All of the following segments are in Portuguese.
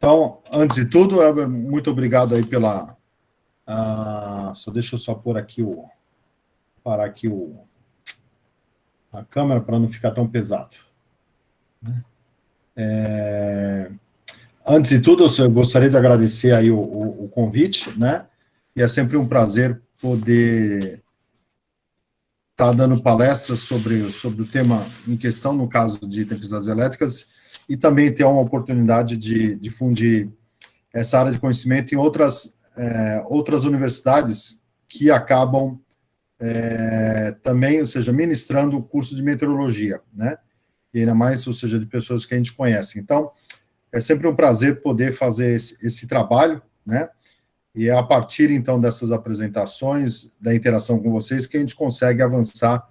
Então, antes de tudo, Elber, muito obrigado aí pela... deixa eu só pôr aqui parar aqui a câmera para não ficar tão pesado. Antes de tudo, eu gostaria de agradecer aí o convite, né? E é sempre um prazer poder estar dando palestras sobre o tema em questão, no caso de tempestades elétricas, e também ter uma oportunidade de difundir essa área de conhecimento em outras universidades que acabam também, ou seja, ministrando o curso de meteorologia, né? E ainda mais, ou seja, de pessoas que a gente conhece. Então, é sempre um prazer poder fazer esse trabalho, né? E é a partir, então, dessas apresentações, da interação com vocês, que a gente consegue avançar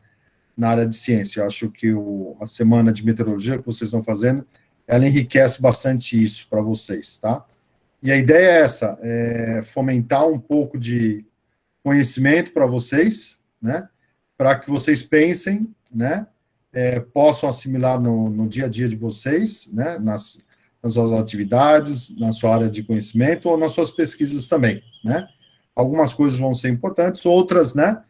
na área de ciência. Eu acho que a semana de meteorologia que vocês estão fazendo, ela enriquece bastante isso para vocês, tá? E a ideia é essa, fomentar um pouco de conhecimento para vocês, né? Para que vocês pensem, né? Possam assimilar no dia a dia de vocês, né? Nas suas atividades, na sua área de conhecimento ou nas suas pesquisas também, né? Algumas coisas vão ser importantes, outras, né?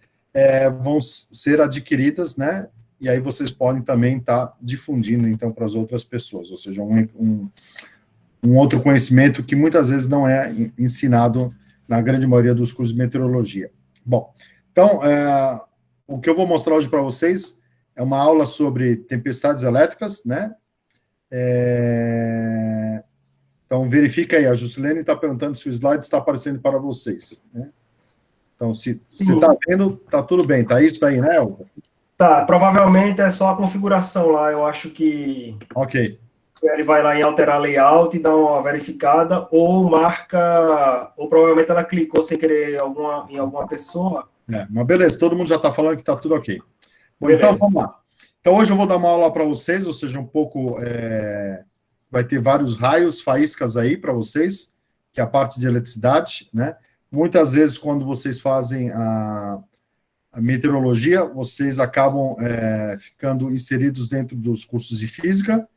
Vão ser adquiridas, né? E aí vocês podem também estar difundindo, então, para as outras pessoas, ou seja, um outro conhecimento que muitas vezes não é ensinado na grande maioria dos cursos de meteorologia. Bom, então, o que eu vou mostrar hoje para vocês é uma aula sobre tempestades elétricas, né? Então, verifica aí, a Juscelene está perguntando se o slide está aparecendo para vocês, né? Então, se você está vendo, está tudo bem, tá isso daí, né, Elber? Tá, provavelmente é só a configuração lá, eu acho que... Ok. Ele vai lá em alterar layout e dá uma verificada, ou marca, ou provavelmente ela clicou sem querer em alguma pessoa. Mas beleza, todo mundo já está falando que está tudo ok. Bom, então vamos lá. Então hoje eu vou dar uma aula para vocês, ou seja, um pouco, vai ter vários raios, faíscas aí para vocês, que é a parte de eletricidade, né? Muitas vezes quando vocês fazem a meteorologia, vocês acabam ficando inseridos dentro dos cursos de física,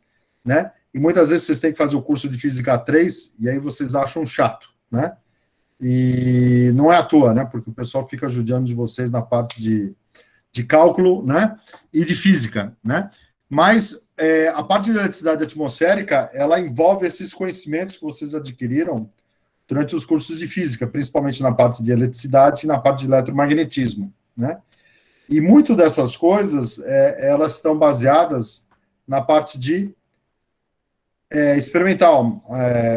né? E muitas vezes vocês têm que fazer o curso de Física 3 e aí vocês acham chato, né? E não é à toa, né? Porque o pessoal fica judiando de vocês na parte de cálculo, né? E de física, né? Mas a parte de eletricidade atmosférica, ela envolve esses conhecimentos que vocês adquiriram durante os cursos de física, principalmente na parte de eletricidade e na parte de eletromagnetismo, né? E muito dessas coisas, elas estão baseadas na parte de experimental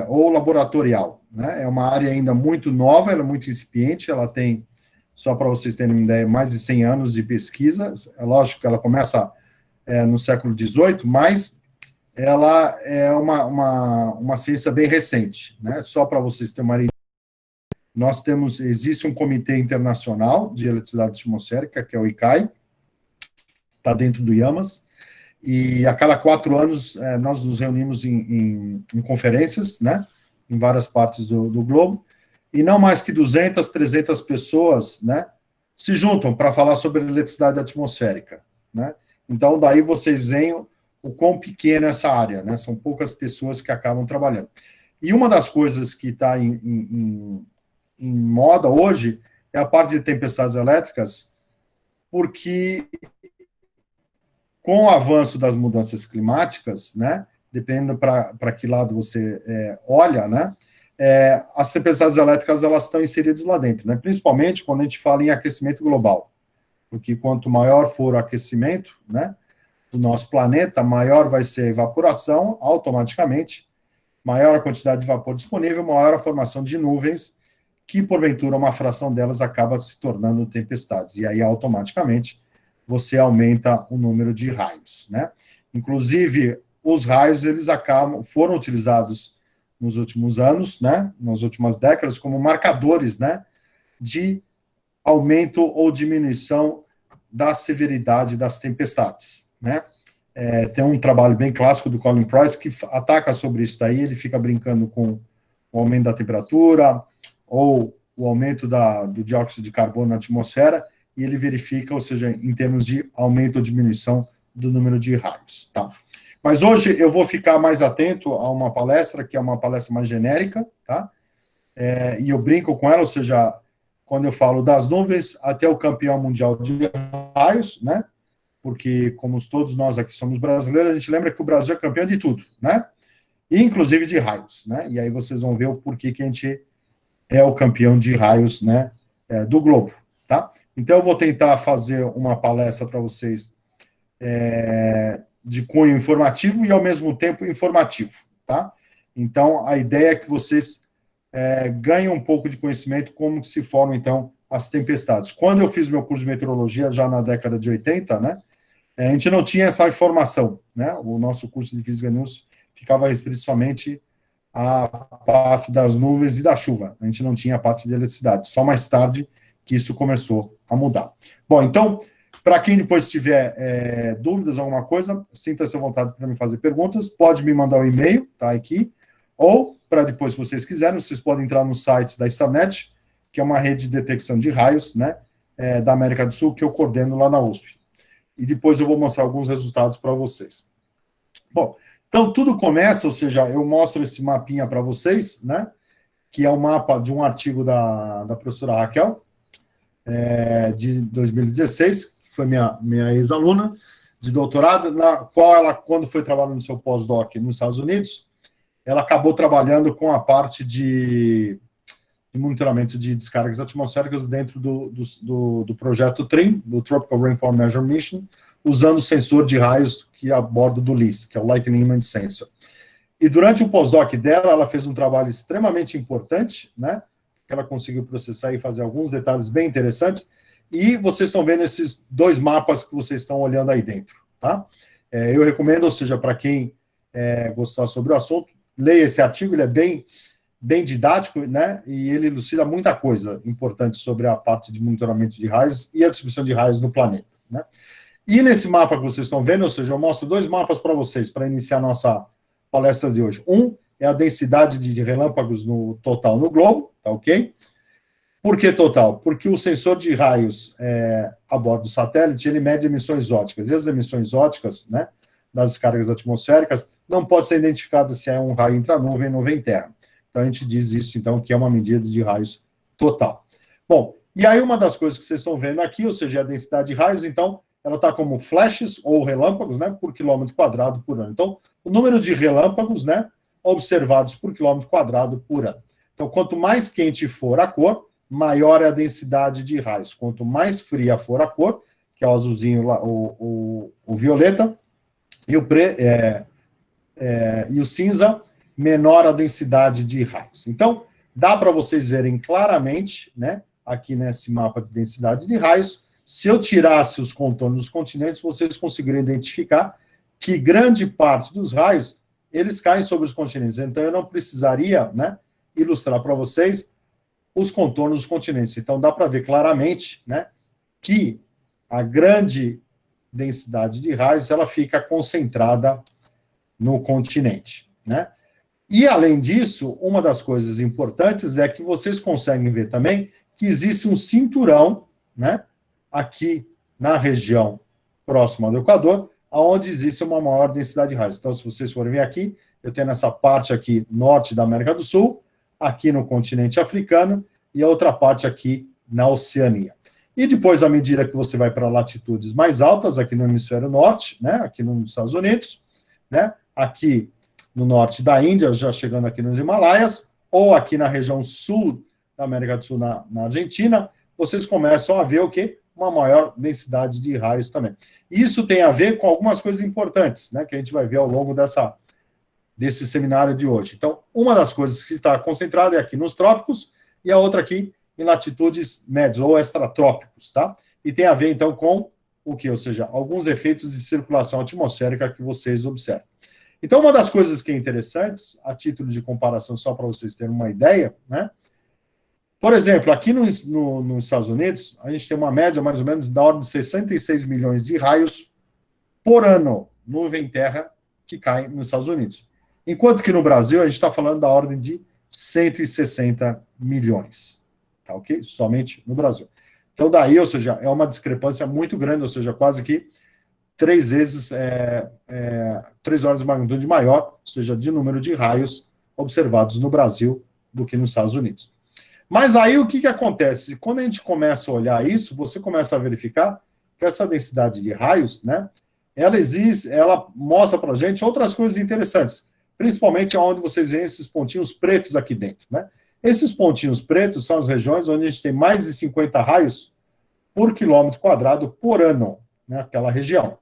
ou laboratorial, né? É uma área ainda muito nova, ela é muito incipiente, ela tem, só para vocês terem uma ideia, mais de 100 anos de pesquisa. É lógico que ela começa no século XVIII, mas ela é uma ciência bem recente, né? Só para vocês terem uma ideia, existe um comitê internacional de eletricidade atmosférica, que é o ICAI, está dentro do IAMAS, e a cada 4 anos nós nos reunimos em conferências, né, em várias partes do globo, e não mais que 200, 300 pessoas, né, se juntam para falar sobre eletricidade atmosférica, né? Então, daí vocês veem o quão pequena é essa área, né? São poucas pessoas que acabam trabalhando. E uma das coisas que está em moda hoje é a parte de tempestades elétricas, porque com o avanço das mudanças climáticas, né, dependendo para que lado você olha, né, as tempestades elétricas elas estão inseridas lá dentro, né, principalmente quando a gente fala em aquecimento global, porque quanto maior for o aquecimento, né, do nosso planeta, maior vai ser a evaporação, automaticamente, maior a quantidade de vapor disponível, maior a formação de nuvens, que porventura uma fração delas acaba se tornando tempestades, e aí automaticamente você aumenta o número de raios, né? Inclusive, os raios, foram utilizados nos últimos anos, né? Nas últimas décadas, como marcadores, né? De aumento ou diminuição da severidade das tempestades, né? Tem um trabalho bem clássico do Colin Price que ataca sobre isso daí, ele fica brincando com o aumento da temperatura ou o aumento do dióxido de carbono na atmosfera, e ele verifica, ou seja, em termos de aumento ou diminuição do número de raios, tá? Mas hoje eu vou ficar mais atento a uma palestra, que é uma palestra mais genérica, tá? E eu brinco com ela, ou seja, quando eu falo das nuvens até o campeão mundial de raios, né? Porque, como todos nós aqui somos brasileiros, a gente lembra que o Brasil é campeão de tudo, né? Inclusive de raios, né? E aí vocês vão ver o porquê que a gente é o campeão de raios, né? Do globo, tá? Então eu vou tentar fazer uma palestra para vocês de cunho informativo e ao mesmo tempo informativo, tá? Então a ideia é que vocês ganhem um pouco de conhecimento como se formam então as tempestades. Quando eu fiz meu curso de meteorologia já na década de 80, né? A gente não tinha essa informação, né? O nosso curso de Física News ficava restrito somente à parte das nuvens e da chuva. A gente não tinha a parte de eletricidade. Só mais tarde que isso começou a mudar. Bom, então, para quem depois tiver dúvidas, alguma coisa, sinta-se à vontade para me fazer perguntas. Pode me mandar um e-mail, tá aqui. Ou, para depois, se vocês quiserem, vocês podem entrar no site da Starnet, que é uma rede de detecção de raios, né? Da América do Sul, que eu coordeno lá na USP. E depois eu vou mostrar alguns resultados para vocês. Bom, então tudo começa, ou seja, eu mostro esse mapinha para vocês, né? Que é o mapa de um artigo da professora Raquel, de 2016, que foi minha ex-aluna de doutorado, na qual ela, quando foi trabalhando no seu pós-doc nos Estados Unidos, ela acabou trabalhando com a parte de monitoramento de descargas atmosféricas dentro do projeto TRMM, do Tropical Rainfall Measurement Mission, usando o sensor de raios que é a bordo do LIS, que é o Lightning Image Sensor. E durante o pós-doc dela, ela fez um trabalho extremamente importante, né? Que ela conseguiu processar e fazer alguns detalhes bem interessantes. E vocês estão vendo esses dois mapas que vocês estão olhando aí dentro, tá? Eu recomendo, ou seja, para quem gostar sobre o assunto, leia esse artigo, ele é bem didático, né? E ele elucida muita coisa importante sobre a parte de monitoramento de raios e a distribuição de raios no planeta, né? E nesse mapa que vocês estão vendo, ou seja, eu mostro dois mapas para vocês, para iniciar a nossa palestra de hoje. Um é a densidade de relâmpagos no total no globo, tá ok? Por que total? Porque o sensor de raios a bordo do satélite, ele mede emissões ópticas. E as emissões ópticas, né, das descargas atmosféricas, não pode ser identificada se é um raio intranuvem, nuvem terra. Então, a gente diz isso, então, que é uma medida de raios total. Bom, e aí uma das coisas que vocês estão vendo aqui, ou seja, a densidade de raios, então, ela está como flashes ou relâmpagos, né, por quilômetro quadrado por ano. Então, o número de relâmpagos, né, observados por quilômetro quadrado por ano. Então, quanto mais quente for a cor, maior é a densidade de raios. Quanto mais fria for a cor, que é o azulzinho, o violeta, e o cinza, menor a densidade de raios. Então, dá para vocês verem claramente, né, aqui nesse mapa de densidade de raios, se eu tirasse os contornos dos continentes, vocês conseguiriam identificar que grande parte dos raios, eles caem sobre os continentes. Então, eu não precisaria, né, ilustrar para vocês os contornos dos continentes. Então, dá para ver claramente, né, que a grande densidade de raios, ela fica concentrada no continente, né? E, além disso, uma das coisas importantes é que vocês conseguem ver também que existe um cinturão, né, aqui na região próxima do Equador, onde existe uma maior densidade de raios. Então, se vocês forem ver aqui, eu tenho essa parte aqui norte da América do Sul, aqui no continente africano, e a outra parte aqui na Oceania. E depois, à medida que você vai para latitudes mais altas, aqui no hemisfério norte, né, aqui nos Estados Unidos, né, aqui no norte da Índia, já chegando aqui nos Himalaias, ou aqui na região sul da América do Sul, na Argentina, vocês começam a ver o quê? Uma maior densidade de raios também. Isso tem a ver com algumas coisas importantes, né, que a gente vai ver ao longo desse seminário de hoje. Então, uma das coisas que está concentrada é aqui nos trópicos, e a outra aqui em latitudes médias, ou extratrópicos, tá? E tem a ver, então, com o quê? Ou seja, alguns efeitos de circulação atmosférica que vocês observam. Então, uma das coisas que é interessante, a título de comparação, só para vocês terem uma ideia, né? Por exemplo, aqui nos Estados Unidos, a gente tem uma média mais ou menos da ordem de 66 milhões de raios por ano, nuvem terra, que cai nos Estados Unidos. Enquanto que no Brasil, a gente está falando da ordem de 160 milhões. Tá ok? Somente no Brasil. Então, daí, ou seja, é uma discrepância muito grande, ou seja, quase que três ordens de magnitude maior, ou seja, de número de raios observados no Brasil do que nos Estados Unidos. Mas aí o que acontece? Quando a gente começa a olhar isso, você começa a verificar que essa densidade de raios, né, ela existe, ela mostra para a gente outras coisas interessantes, principalmente onde vocês veem esses pontinhos pretos aqui dentro, né? Esses pontinhos pretos são as regiões onde a gente tem mais de 50 raios por quilômetro quadrado por ano, né, aquela região.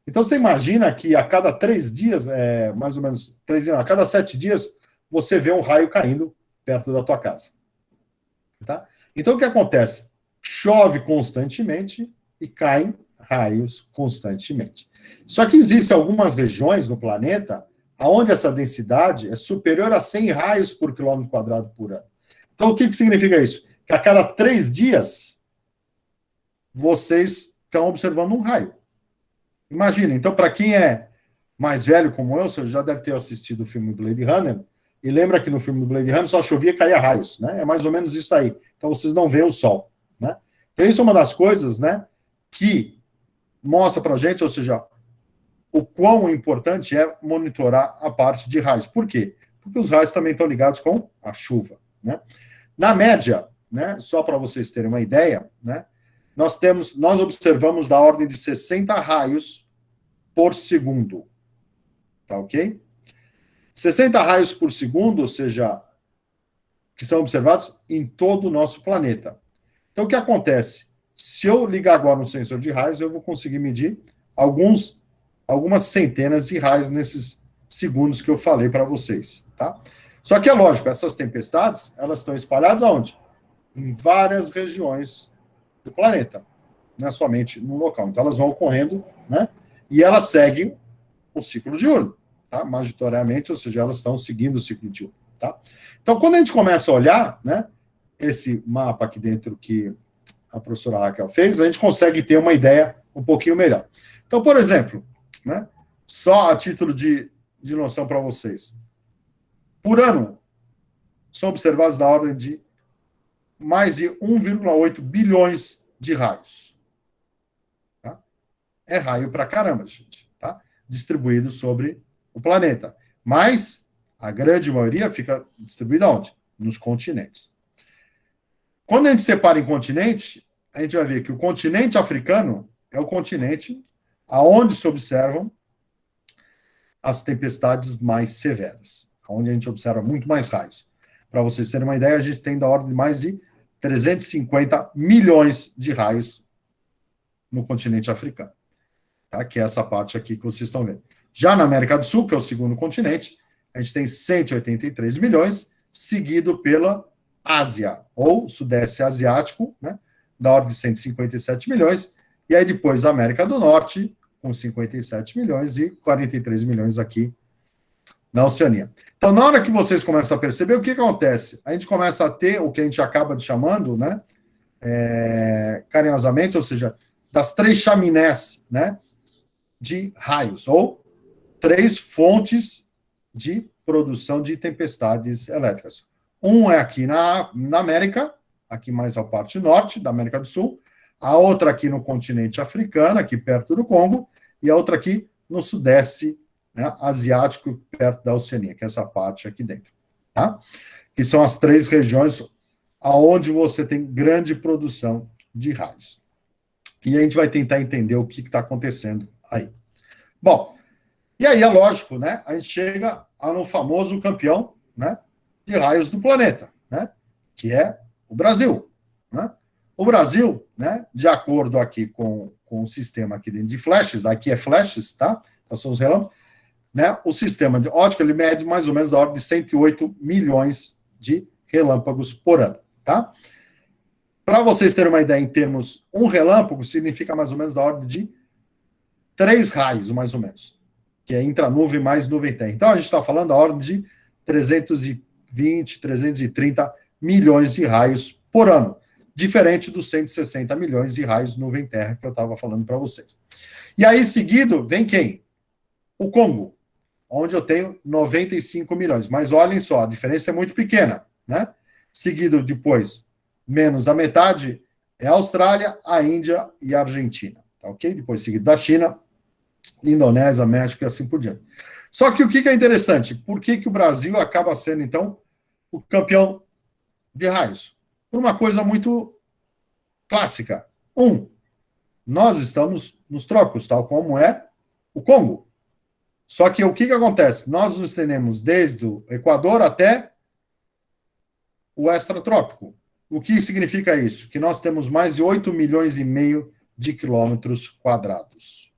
Então você imagina que a cada 3 dias, mais ou menos 3 dias, a cada 7 dias, você vê um raio caindo perto da tua casa. Tá? Então o que acontece? Chove constantemente e caem raios constantemente. Só que existem algumas regiões no planeta onde essa densidade é superior a 100 raios por quilômetro quadrado por ano. Então o que significa isso? Que a cada 3 dias vocês estão observando um raio. Imagina, então para quem é mais velho como eu, você já deve ter assistido o filme Blade Runner, e lembra que no filme do Blade Runner só chovia e caía raios, né? É mais ou menos isso aí. Então vocês não veem o sol, né? Então isso é uma das coisas, né, que mostra pra gente, ou seja, o quão importante é monitorar a parte de raios. Por quê? Porque os raios também estão ligados com a chuva, né? Na média, né, só para vocês terem uma ideia, né, nós observamos da ordem de 60 raios por segundo, tá ok? 60 raios por segundo, ou seja, que são observados em todo o nosso planeta. Então, o que acontece? Se eu ligar agora um sensor de raios, eu vou conseguir medir algumas centenas de raios nesses segundos que eu falei para vocês, tá? Só que é lógico, essas tempestades, elas estão espalhadas aonde? Em várias regiões do planeta, não é somente num local. Então, elas vão ocorrendo, né? E elas seguem o ciclo diurno. Tá? Majoritariamente, ou seja, elas estão seguindo o ciclo diurno. Tá? Então, quando a gente começa a olhar, né, esse mapa aqui dentro que a professora Raquel fez, a gente consegue ter uma ideia um pouquinho melhor. Então, por exemplo, né, só a título de noção para vocês, por ano, são observados na ordem de mais de 1,8 bilhões de raios. Tá? É raio pra caramba, gente. Tá? Distribuído sobre o planeta. Mas a grande maioria fica distribuída onde? Nos continentes. Quando a gente separa em continente, a gente vai ver que o continente africano é o continente aonde se observam as tempestades mais severas, onde a gente observa muito mais raios. Para vocês terem uma ideia, a gente tem da ordem de mais de 350 milhões de raios no continente africano. Tá? Que é essa parte aqui que vocês estão vendo. Já na América do Sul, que é o segundo continente, a gente tem 183 milhões, seguido pela Ásia, ou Sudeste Asiático, né, da ordem de 157 milhões, e aí depois a América do Norte, com 57 milhões, e 43 milhões aqui na Oceania. Então, na hora que vocês começam a perceber, o que acontece? A gente começa a ter o que a gente acaba chamando, né, carinhosamente, ou seja, das 3 chaminés, né, de raios, ou 3 fontes de produção de tempestades elétricas. Um é aqui na América, aqui mais a parte norte da América do Sul, a outra aqui no continente africano, aqui perto do Congo, e a outra aqui no sudeste, né, asiático, perto da Oceania, que é essa parte aqui dentro. Tá? Que são as 3 regiões onde você tem grande produção de raios. E a gente vai tentar entender o que está acontecendo aí. Bom, e aí é lógico, né? A gente chega no famoso campeão, né, de raios do planeta, né? Que é o Brasil. Né? O Brasil, né, de acordo aqui com o sistema aqui dentro de flashes, aqui é flashes, tá? Então são os relâmpagos, né? O sistema de ótica, ele mede mais ou menos da ordem de 108 milhões de relâmpagos por ano, tá? Para vocês terem uma ideia em termos, um relâmpago significa mais ou menos da ordem de 3 raios, mais ou menos, que é intranuvem mais nuvem terra. Então, a gente está falando da ordem de 320, 330 milhões de raios por ano, diferente dos 160 milhões de raios nuvem terra que eu estava falando para vocês. E aí, seguido, vem quem? O Congo, onde eu tenho 95 milhões. Mas olhem só, a diferença é muito pequena, né? Seguido depois, menos da metade, é a Austrália, a Índia e a Argentina. Tá ok? Depois seguido da China Indonésia, México e assim por diante. Só que o que é interessante? Por que o Brasil acaba sendo, então, o campeão de raios? Por uma coisa muito clássica. Nós estamos nos trópicos, tal como é o Congo. Só que o que acontece? Nós nos estendemos desde o Equador até o extratrópico. O que significa isso? Que nós temos mais de 8 milhões e meio de quilômetros quadrados.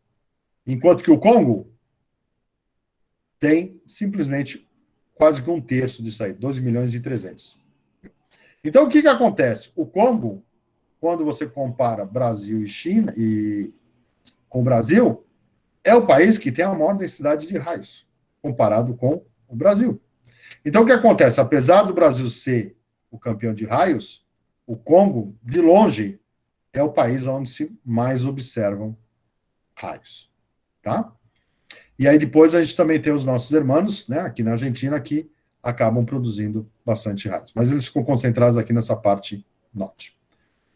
Enquanto que o Congo tem simplesmente quase que um terço disso aí, 12 milhões e 300. Então, o que acontece? O Congo, quando você compara Brasil e China, e com o Brasil, é o país que tem a maior densidade de raios, comparado com o Brasil. Então, o que acontece? Apesar do Brasil ser o campeão de raios, o Congo, de longe, é o país onde se mais observam raios. Tá? E aí depois a gente também tem os nossos irmãos, né, aqui na Argentina, que acabam produzindo bastante raios. Mas eles ficam concentrados aqui nessa parte norte.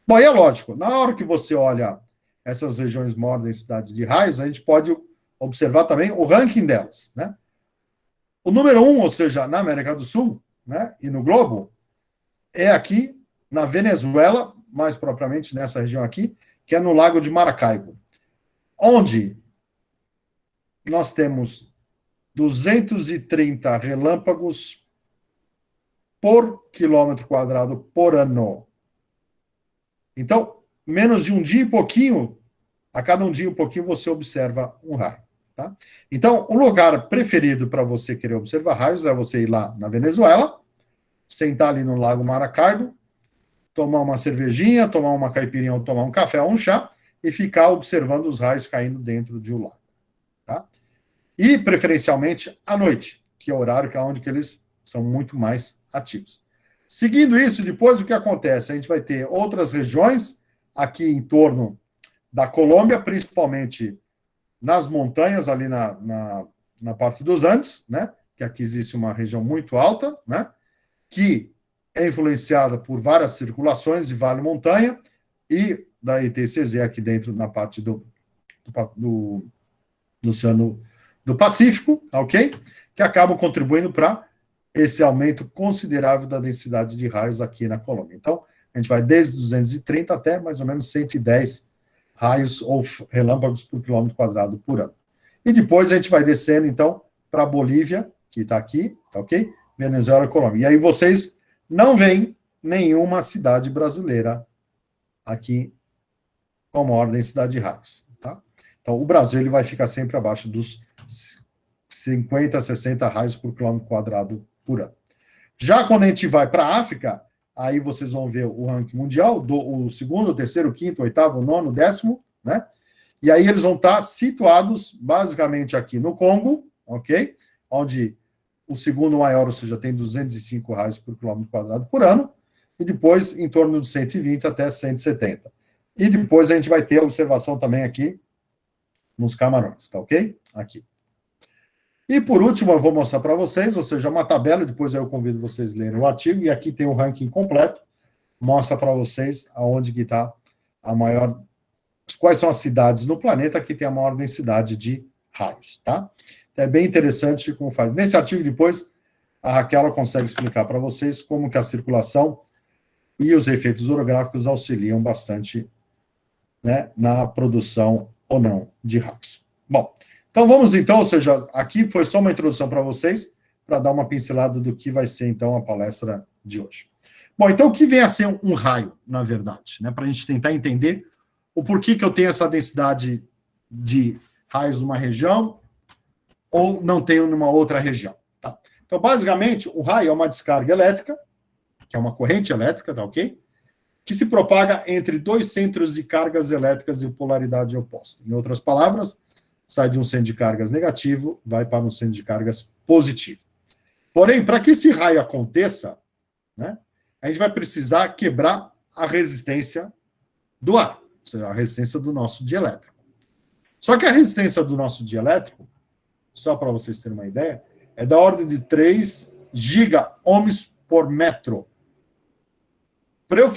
Bom, e é lógico, na hora que você olha essas regiões maior densidade de raios, a gente pode observar também o ranking delas, né? O número 1, ou seja, na América do Sul, né, e no globo, é aqui na Venezuela, mais propriamente nessa região aqui, que é no Lago de Maracaibo, onde nós temos 230 relâmpagos por quilômetro quadrado por ano. Então, menos de um dia e pouquinho, a cada um dia e um pouquinho, você observa um raio. Tá? Então, o lugar preferido para você querer observar raios é você ir lá na Venezuela, sentar ali no Lago Maracaibo, tomar uma cervejinha, tomar uma caipirinha, ou tomar um café ou um chá, e ficar observando os raios caindo dentro de um lago. Tá? E, preferencialmente, à noite, que é o horário que é onde que eles são muito mais ativos. Seguindo isso, depois o que acontece? A gente vai ter outras regiões aqui em torno da Colômbia, principalmente nas montanhas, ali na parte dos Andes, né? Que aqui existe uma região muito alta, né? Que é influenciada por várias circulações de vale-montanha e da ITCZ aqui dentro na parte do Oceano do Pacífico, ok? Que acabam contribuindo para esse aumento considerável da densidade de raios aqui na Colômbia. Então, a gente vai desde 230 até mais ou menos 110 raios ou relâmpagos por quilômetro quadrado por ano. E depois a gente vai descendo, então, para a Bolívia, que está aqui, tá ok? Venezuela e Colômbia. E aí vocês não veem nenhuma cidade brasileira aqui com a maior densidade de raios. Tá? Então, o Brasil ele vai ficar sempre abaixo dos 50, 60 raios por quilômetro quadrado por ano. Já quando a gente vai para a África, aí vocês vão ver o ranking mundial, o segundo, o terceiro, o quinto, o oitavo, o nono, o décimo, né? E aí eles vão estar situados basicamente aqui no Congo, ok? Onde o segundo maior, ou seja, tem 205 raios por quilômetro quadrado por ano, e depois em torno de 120 até 170. E depois a gente vai ter a observação também aqui nos Camarões, tá ok? Aqui. E por último, eu vou mostrar para vocês, ou seja, uma tabela, depois eu convido vocês a lerem o artigo, e aqui tem o ranking completo, mostra para vocês aonde que está a maior, quais são as cidades no planeta que tem a maior densidade de raios, tá? Então, é bem interessante como faz. Nesse artigo depois, a Raquel consegue explicar para vocês como que a circulação e os efeitos orográficos auxiliam bastante, né, na produção ou não de raios. Bom, então vamos então, ou seja, aqui foi só uma introdução para vocês, para dar uma pincelada do que vai ser então a palestra de hoje. Bom, então o que vem a ser um raio, na verdade, né, para a gente tentar entender o porquê que eu tenho essa densidade de raios numa região ou não tenho numa outra região. Tá? Então, basicamente, o raio é uma descarga elétrica, que é uma corrente elétrica, tá ok? Que se propaga entre dois centros de cargas elétricas de polaridade oposta. Em outras palavras, sai de um centro de cargas negativo, vai para um centro de cargas positivo. Porém, para que esse raio aconteça, né, a gente vai precisar quebrar a resistência do ar, ou seja, a resistência do nosso dielétrico. Só que a resistência do nosso dielétrico, só para vocês terem uma ideia, é da ordem de 3 giga-ohms por metro. Para eu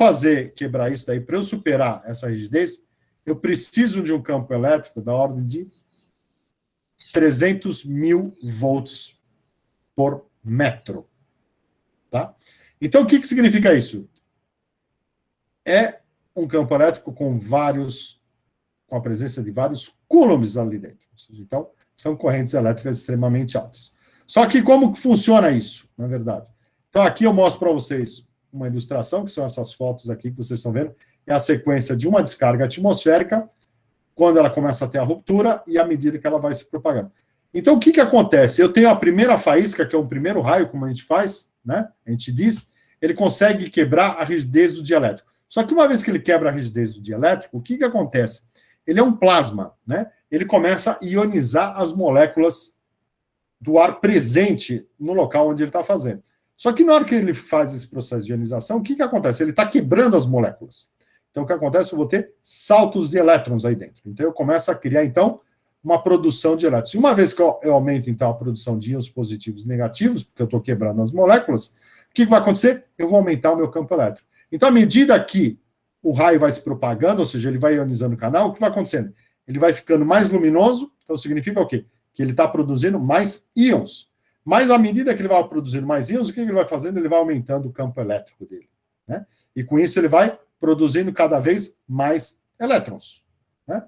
quebrar isso daí, para eu superar essa rigidez, eu preciso de um campo elétrico da ordem de 300 mil volts por metro. Tá? Então, o que significa isso? É um campo elétrico com a presença de vários coulombs ali dentro. Então, são correntes elétricas extremamente altas. Só que como que funciona isso, na verdade? Então, aqui eu mostro para vocês uma ilustração, que são essas fotos aqui que vocês estão vendo, é a sequência de uma descarga atmosférica, quando ela começa a ter a ruptura e à medida que ela vai se propagando. Então, o que acontece? Eu tenho a primeira faísca, que é o primeiro raio, como a gente faz, né? A gente diz, ele consegue quebrar a rigidez do dielétrico. Só que uma vez que ele quebra a rigidez do dielétrico, o que acontece? Ele é um plasma, né? Ele começa a ionizar as moléculas do ar presente no local onde ele está fazendo. Só que na hora que ele faz esse processo de ionização, o que acontece? Ele está quebrando as moléculas. Então, o que acontece? Eu vou ter saltos de elétrons aí dentro. Então, eu começo a criar, então, uma produção de elétrons. E uma vez que eu aumento, então, a produção de íons positivos e negativos, porque eu estou quebrando as moléculas, o que vai acontecer? Eu vou aumentar o meu campo elétrico. Então, à medida que o raio vai se propagando, ou seja, ele vai ionizando o canal, o que vai acontecendo? Ele vai ficando mais luminoso, então significa o quê? Que ele está produzindo mais íons. Mas à medida que ele vai produzindo mais íons, o que ele vai fazendo? Ele vai aumentando o campo elétrico dele. Né? E com isso ele vai produzindo cada vez mais elétrons. Né?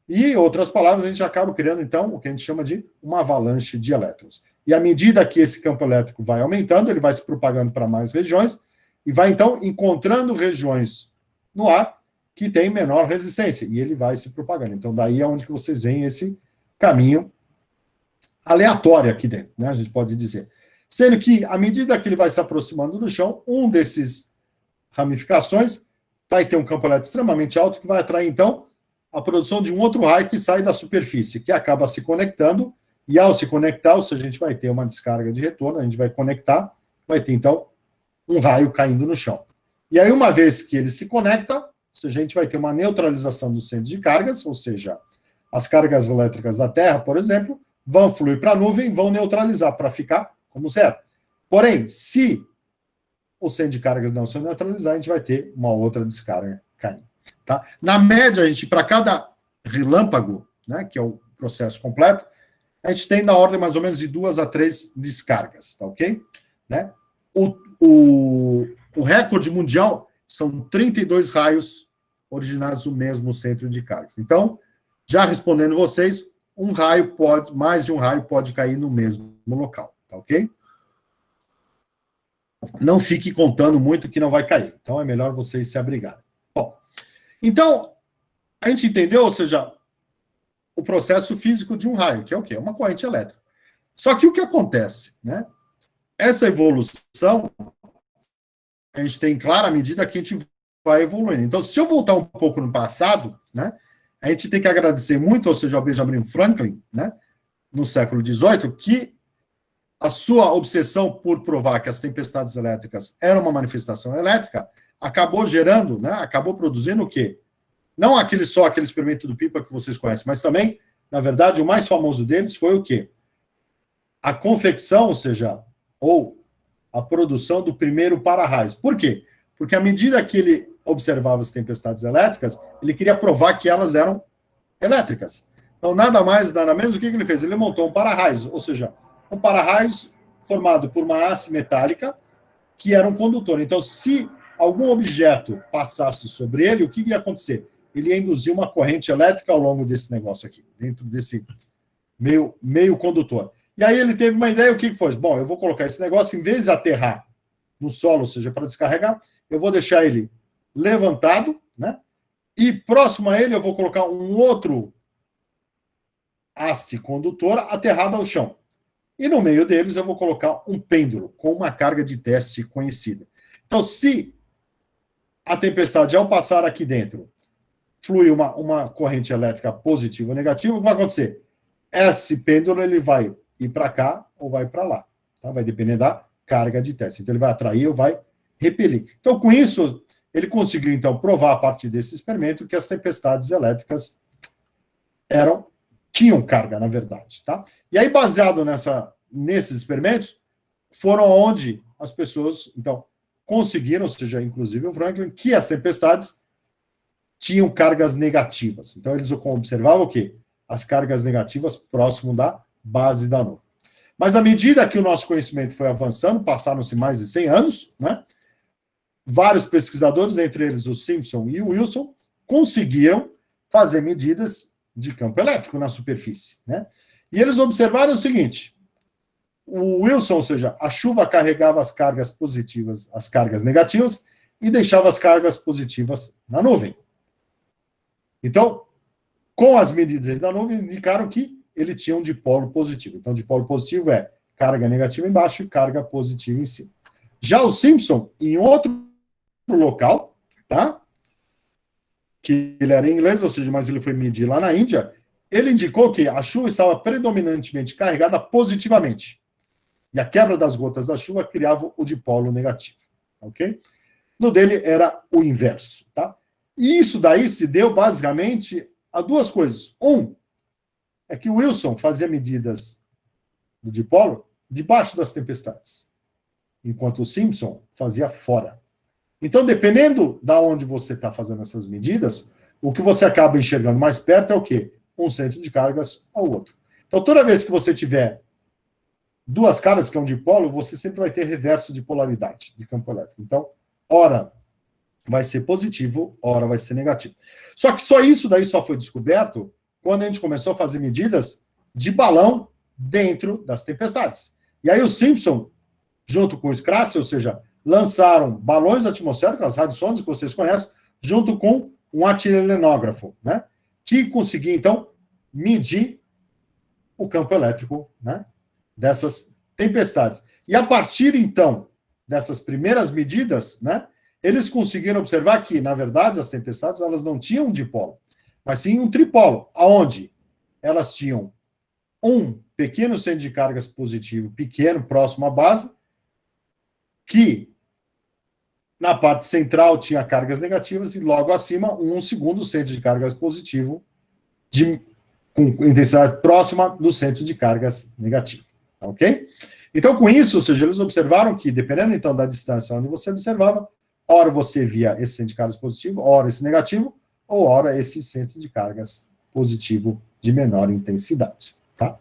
E, em outras palavras, a gente acaba criando, então, o que a gente chama de uma avalanche de elétrons. E à medida que esse campo elétrico vai aumentando, ele vai se propagando para mais regiões e vai, então, encontrando regiões no ar que tem menor resistência, e ele vai se propagando. Então, daí é onde que vocês veem esse caminho aleatório aqui dentro, né? A gente pode dizer. Sendo que, à medida que ele vai se aproximando do chão, um desses ramificações vai ter um campo elétrico extremamente alto que vai atrair, então, a produção de um outro raio que sai da superfície, que acaba se conectando, e ao se conectar, ou seja, a gente vai ter uma descarga de retorno, a gente vai conectar, vai ter, então, um raio caindo no chão. E aí, uma vez que ele se conecta, ou seja, a gente vai ter uma neutralização do centro de cargas, ou seja, as cargas elétricas da Terra, por exemplo, vão fluir para a nuvem, vão neutralizar para ficar como zero. Porém, se o centro de cargas não se neutralizar, a gente vai ter uma outra descarga caindo. Tá? Na média, a gente, para cada relâmpago, né, que é o processo completo, a gente tem na ordem mais ou menos de 2 a 3 descargas, tá ok? Né? O recorde mundial são 32 raios originados do mesmo centro de cargas. Então, já respondendo vocês, mais de um raio pode cair no mesmo local, tá ok? Não fique contando muito que não vai cair. Então, é melhor vocês se abrigarem. Bom, então, a gente entendeu, ou seja, o processo físico de um raio, que é o quê? Uma corrente elétrica. Só que o que acontece, né? Essa evolução, a gente tem clara medida que a gente vai evoluindo. Então, se eu voltar um pouco no passado, né? A gente tem que agradecer muito, ou seja, ao Benjamin Franklin, né? No século XVIII, que a sua obsessão por provar que as tempestades elétricas eram uma manifestação elétrica acabou gerando, né? Acabou produzindo o quê? Não só aquele experimento do Pipa que vocês conhecem, mas também, na verdade, o mais famoso deles foi o quê? A confecção, ou seja, ou a produção do primeiro para-raios. Por quê? Porque à medida que ele observava as tempestades elétricas, ele queria provar que elas eram elétricas. Então, nada mais, nada menos, o que ele fez? Ele montou um para-raios, ou seja, um para-raios formado por uma haste metálica que era um condutor. Então, se algum objeto passasse sobre ele, o que ia acontecer? Ele ia induzir uma corrente elétrica ao longo desse negócio aqui, dentro desse meio condutor. E aí ele teve uma ideia, o que foi? Bom, eu vou colocar esse negócio, em vez de aterrar no solo, ou seja, para descarregar, eu vou deixar ele levantado, né? E próximo a ele eu vou colocar um outro haste condutor aterrado ao chão. E no meio deles eu vou colocar um pêndulo com uma carga de teste conhecida. Então, se a tempestade, ao passar aqui dentro, flui uma corrente elétrica positiva ou negativa, o que vai acontecer? Esse pêndulo ele vai ir para cá ou vai para lá. Tá? Vai depender da carga de teste. Então, ele vai atrair ou vai repelir. Então, com isso, ele conseguiu, então, provar a partir desse experimento que as tempestades elétricas tinham carga, na verdade. Tá? E aí, baseado nesses experimentos, foram onde as pessoas, então, conseguiram, ou seja, inclusive o Franklin, que as tempestades tinham cargas negativas. Então, eles observavam o quê? as cargas negativas próximo da base da nuvem. Mas à medida que o nosso conhecimento foi avançando, passaram-se mais de 100 anos, né? Vários pesquisadores, entre eles o Simpson e o Wilson, conseguiram fazer medidas de campo elétrico na superfície, né? E eles observaram o seguinte: o Wilson, ou seja, a chuva carregava as cargas positivas, as cargas negativas, e deixava as cargas positivas na nuvem. Então, com as medidas da nuvem, indicaram que ele tinha um dipolo positivo. Então, dipolo positivo é carga negativa embaixo e carga positiva em cima. Já o Simpson, em outro local, tá? Que ele era em inglês, ou seja, mas ele foi medir lá na Índia, ele indicou que a chuva estava predominantemente carregada positivamente. E a quebra das gotas da chuva criava o dipolo negativo. Ok? No dele era o inverso. Tá? E isso daí se deu basicamente a duas coisas. É que o Wilson fazia medidas do dipolo debaixo das tempestades, enquanto o Simpson fazia fora. Então, dependendo de onde você está fazendo essas medidas, o que você acaba enxergando mais perto é o quê? Um centro de cargas ao outro. Então, toda vez que você tiver duas cargas, que é um dipolo, você sempre vai ter reverso de polaridade de campo elétrico. Então, ora vai ser positivo, ora vai ser negativo. Só que só isso daí só foi descoberto quando a gente começou a fazer medidas de balão dentro das tempestades. E aí o Simpson, junto com o Scratch, ou seja, lançaram balões atmosféricos, as radiosondas que vocês conhecem, junto com um atilenógrafo, né, que conseguia, então, medir o campo elétrico, né, dessas tempestades. E a partir, então, dessas primeiras medidas, né, eles conseguiram observar que, na verdade, as tempestades elas não tinham um dipolo, mas sim um tripolo, aonde elas tinham um pequeno centro de cargas positivo, pequeno, próximo à base, que na parte central tinha cargas negativas e logo acima um segundo centro de cargas positivo com intensidade próxima do centro de cargas negativo. Ok? Então, com isso, ou seja, eles observaram que, dependendo então da distância onde você observava, ora você via esse centro de cargas positivo, ora esse negativo, ou ora esse centro de cargas positivo de menor intensidade. Tá?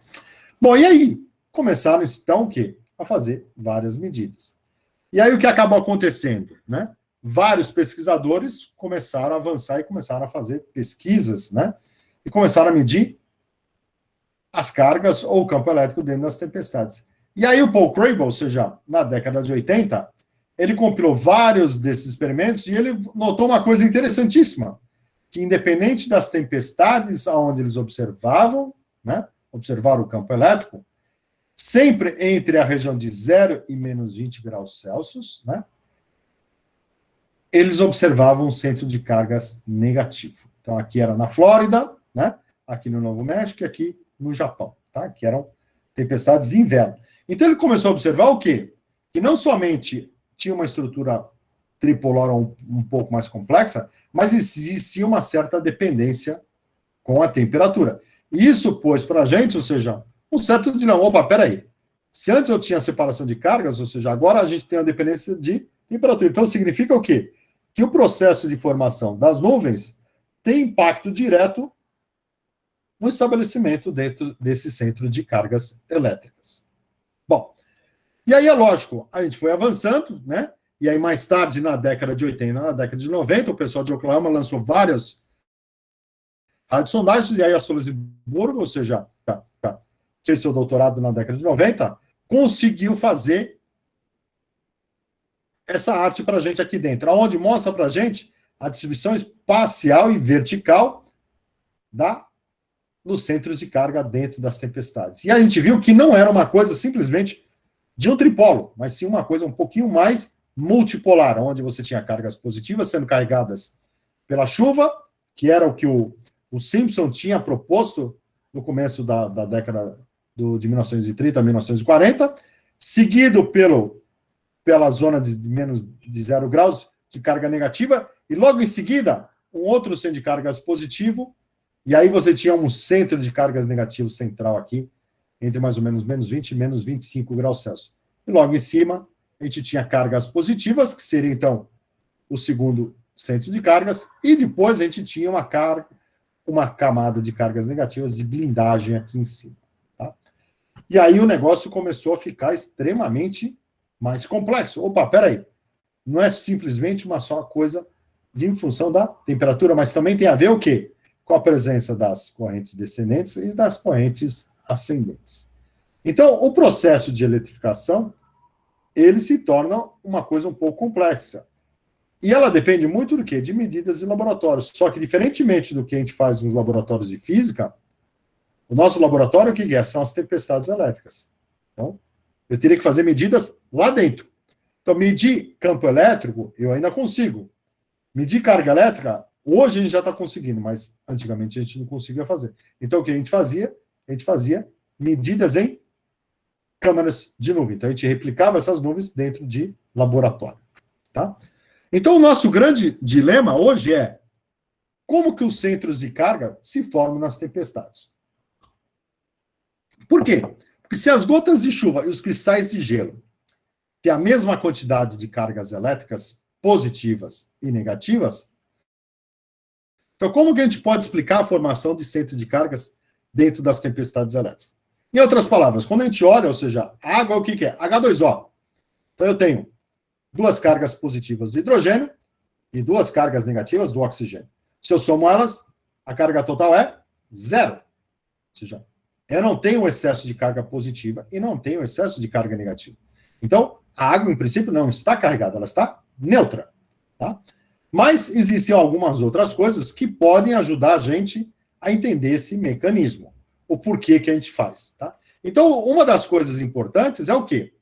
Bom, e aí começaram então o quê? A fazer várias medidas. E aí o que acabou acontecendo? Né? Vários pesquisadores começaram a avançar e começaram a fazer pesquisas, né? E começaram a medir as cargas ou o campo elétrico dentro das tempestades. E aí o Paul Crable, ou seja, na década de 80, ele compilou vários desses experimentos e ele notou uma coisa interessantíssima, que independente das tempestades aonde eles observavam, né, observaram o campo elétrico, sempre entre a região de 0 e menos 20 graus Celsius, né, eles observavam um centro de cargas negativo. Então, aqui era na Flórida, né, aqui no Novo México e aqui no Japão, tá, que eram tempestades de inverno. Então, ele começou a observar o quê? Que não somente tinha uma estrutura tripolar um pouco mais complexa, mas existia uma certa dependência com a temperatura. E isso pôs para a gente, ou seja, um certo dilema. Opa, peraí. Se antes eu tinha separação de cargas, ou seja, agora a gente tem a dependência de temperatura. Então, significa o quê? Que o processo de formação das nuvens tem impacto direto no estabelecimento dentro desse centro de cargas elétricas. Bom, e aí é lógico, a gente foi avançando, né? E aí mais tarde, na década de 80, na década de 90, o pessoal de Oklahoma lançou várias radiosondagens, e aí a Solisburgo, ou seja, fez seu doutorado na década de 90, conseguiu fazer essa arte para a gente aqui dentro, onde mostra para a gente a distribuição espacial e vertical dos centros de carga dentro das tempestades. E a gente viu que não era uma coisa simplesmente de um tripolo, mas sim uma coisa um pouquinho mais multipolar, onde você tinha cargas positivas sendo carregadas pela chuva, que era o que o Simpson tinha proposto no começo da década de 1930 a 1940, seguido pela zona de menos de 0 graus de carga negativa, e logo em seguida, um outro centro de cargas positivo, e aí você tinha um centro de cargas negativo central aqui, entre mais ou menos menos 20 e menos 25 graus Celsius. E logo em cima, a gente tinha cargas positivas, que seria, então, o segundo centro de cargas, e depois a gente tinha uma carga, uma camada de cargas negativas de blindagem aqui em cima. Tá? E aí o negócio começou a ficar extremamente mais complexo. Opa, peraí, não é simplesmente uma só coisa em função da temperatura, mas também tem a ver o quê? Com a presença das correntes descendentes e das correntes ascendentes. Então, o processo de eletrificação, ele se torna uma coisa um pouco complexa. E ela depende muito do quê? De medidas de laboratórios. Só que, diferentemente do que a gente faz nos laboratórios de física, o nosso laboratório, o que é? São as tempestades elétricas. Então, eu teria que fazer medidas lá dentro. Então, medir campo elétrico, eu ainda consigo. Medir carga elétrica, hoje a gente já está conseguindo, mas antigamente a gente não conseguia fazer. Então, o que a gente fazia? A gente fazia medidas em câmeras de nuvem. Então, a gente replicava essas nuvens dentro de laboratório. Tá? Então, o nosso grande dilema hoje é como que os centros de carga se formam nas tempestades. Por quê? Porque se as gotas de chuva e os cristais de gelo têm a mesma quantidade de cargas elétricas positivas e negativas, então como que a gente pode explicar a formação de centro de cargas dentro das tempestades elétricas? Em outras palavras, quando a gente olha, ou seja, a água, o que é? H2O. Então eu tenho duas cargas positivas do hidrogênio e duas cargas negativas do oxigênio. Se eu somo elas, a carga total é zero. Ou seja, eu não tenho excesso de carga positiva e não tenho excesso de carga negativa. Então, a água, em princípio, não está carregada, ela está neutra. Tá? Mas existem algumas outras coisas que podem ajudar a gente a entender esse mecanismo, o porquê que a gente faz. Tá? Então, uma das coisas importantes é o quê?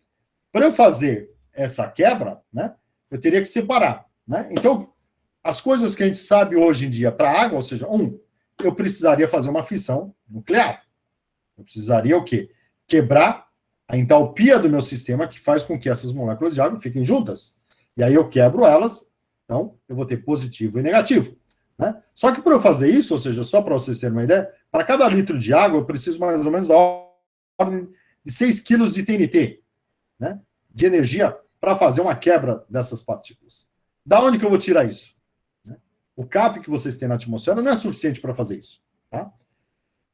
Para eu fazer essa quebra, né, eu teria que separar. Né? Então, as coisas que a gente sabe hoje em dia para a água, ou seja, eu precisaria fazer uma fissão nuclear. Eu precisaria o quê? Quebrar a entalpia do meu sistema, que faz com que essas moléculas de água fiquem juntas. E aí eu quebro elas, então eu vou ter positivo e negativo. Né? Só que para eu fazer isso, ou seja, só para vocês terem uma ideia, para cada litro de água eu preciso mais ou menos da ordem de 6 quilos de TNT, né, de energia para fazer uma quebra dessas partículas. Da onde que eu vou tirar isso? O CAP que vocês têm na atmosfera não é suficiente para fazer isso. Tá?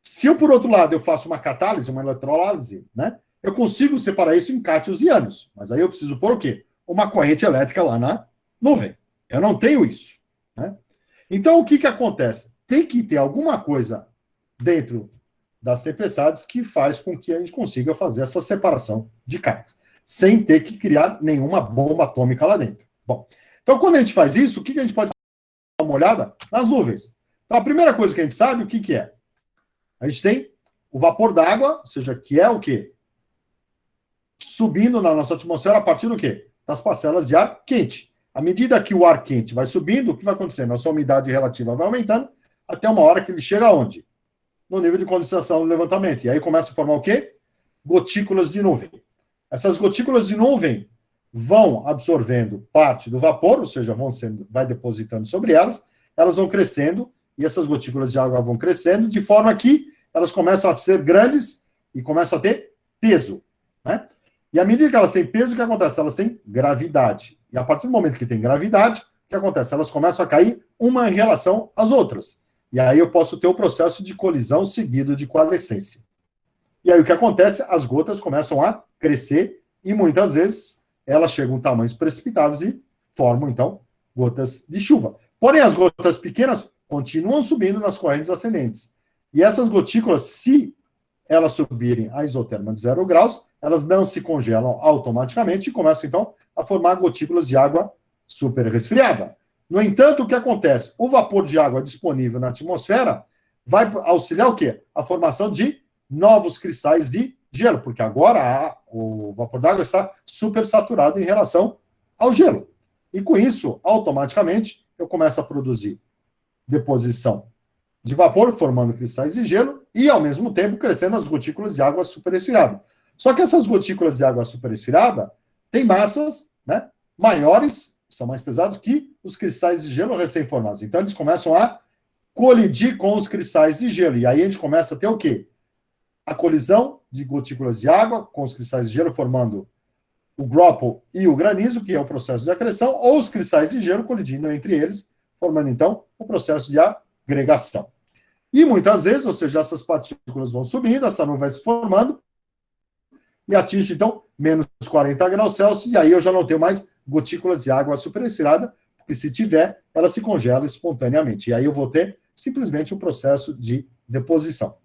Se eu, por outro lado, eu faço uma catálise, uma eletrólise, né, eu consigo separar isso em cátions e ânions. Mas aí eu preciso pôr o quê? Uma corrente elétrica lá na nuvem. Eu não tenho isso. Né? Então, o que, que acontece? Tem que ter alguma coisa dentro das tempestades que faz com que a gente consiga fazer essa separação de cargas, sem ter que criar nenhuma bomba atômica lá dentro. Bom, então, quando a gente faz isso, o que, que a gente pode dar uma olhada? Nas nuvens. Então, a primeira coisa que a gente sabe, o que, que é? A gente tem o vapor d'água, ou seja, que é o quê? Subindo na nossa atmosfera a partir do quê? Das parcelas de ar quente. À medida que o ar quente vai subindo, o que vai acontecendo? A sua umidade relativa vai aumentando, até uma hora que ele chega aonde? No nível de condensação do levantamento. E aí começa a formar o quê? Gotículas de nuvem. Essas gotículas de nuvem vão absorvendo parte do vapor, ou seja, vai depositando sobre elas, elas vão crescendo, e essas gotículas de água vão crescendo, de forma que elas começam a ser grandes e começam a ter peso. Né? E à medida que elas têm peso, o que acontece? Elas têm gravidade. E a partir do momento que tem gravidade, o que acontece? Elas começam a cair uma em relação às outras. E aí eu posso ter o processo de colisão seguido de coalescência. E aí o que acontece? As gotas começam a crescer e muitas vezes elas chegam a tamanhos precipitáveis e formam, então, gotas de chuva. Porém, as gotas pequenas continuam subindo nas correntes ascendentes. E essas gotículas, se elas subirem a isoterma de 0 graus, elas não se congelam automaticamente e começam, então, a formar gotículas de água super resfriada. No entanto, o que acontece? O vapor de água disponível na atmosfera vai auxiliar o quê? A formação de novos cristais de gelo, porque agora o vapor d'água está super saturado em relação ao gelo. E com isso, automaticamente, eu começo a produzir deposição de vapor, formando cristais de gelo, e, ao mesmo tempo, crescendo as gotículas de água superesfriada. Só que essas gotículas de água superesfriada têm massas, né, maiores, são mais pesados que os cristais de gelo recém-formados. Então, eles começam a colidir com os cristais de gelo. E aí a gente começa a ter o quê? A colisão de gotículas de água com os cristais de gelo, formando o grapple e o granizo, que é o processo de acreção, ou os cristais de gelo colidindo entre eles, formando, então, o processo de agregação. E muitas vezes, ou seja, essas partículas vão subindo, essa nuvem vai se formando, e atinge, então, menos 40 graus Celsius, e aí eu já não tenho mais gotículas de água superesfriada, porque se tiver, ela se congela espontaneamente. E aí eu vou ter simplesmente um processo de deposição.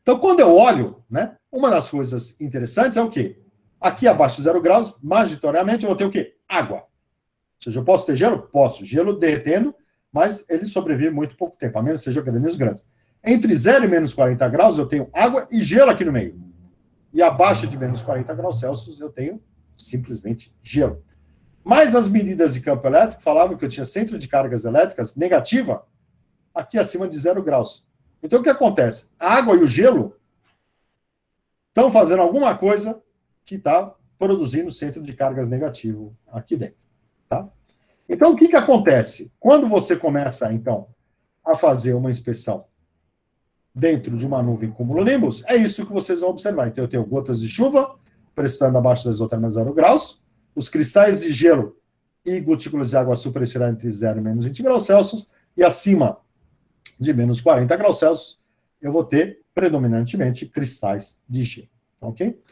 Então, quando eu olho, né, uma das coisas interessantes é o quê? Aqui abaixo de 0 graus, majoritariamente, eu vou ter o quê? Água. Ou seja, eu posso ter gelo? Posso. Gelo derretendo, mas ele sobrevive muito pouco tempo, a menos que seja granizo grande. Entre 0 e menos 40 graus, eu tenho água e gelo aqui no meio. E abaixo de menos 40 graus Celsius, eu tenho simplesmente gelo. Mas as medidas de campo elétrico falavam que eu tinha centro de cargas elétricas negativa aqui acima de 0 graus. Então, o que acontece? A água e o gelo estão fazendo alguma coisa que está produzindo centro de cargas negativo aqui dentro. Tá? Então, o que acontece? Quando você começa, então, a fazer uma inspeção dentro de uma nuvem cumulonimbus, é isso que vocês vão observar. Então, eu tenho gotas de chuva precipitando abaixo da isotérmica 0 graus, os cristais de gelo e gotículas de água superesfriada entre 0 e menos 20 graus Celsius, e acima de menos 40 graus Celsius, eu vou ter predominantemente cristais de gelo. Ok?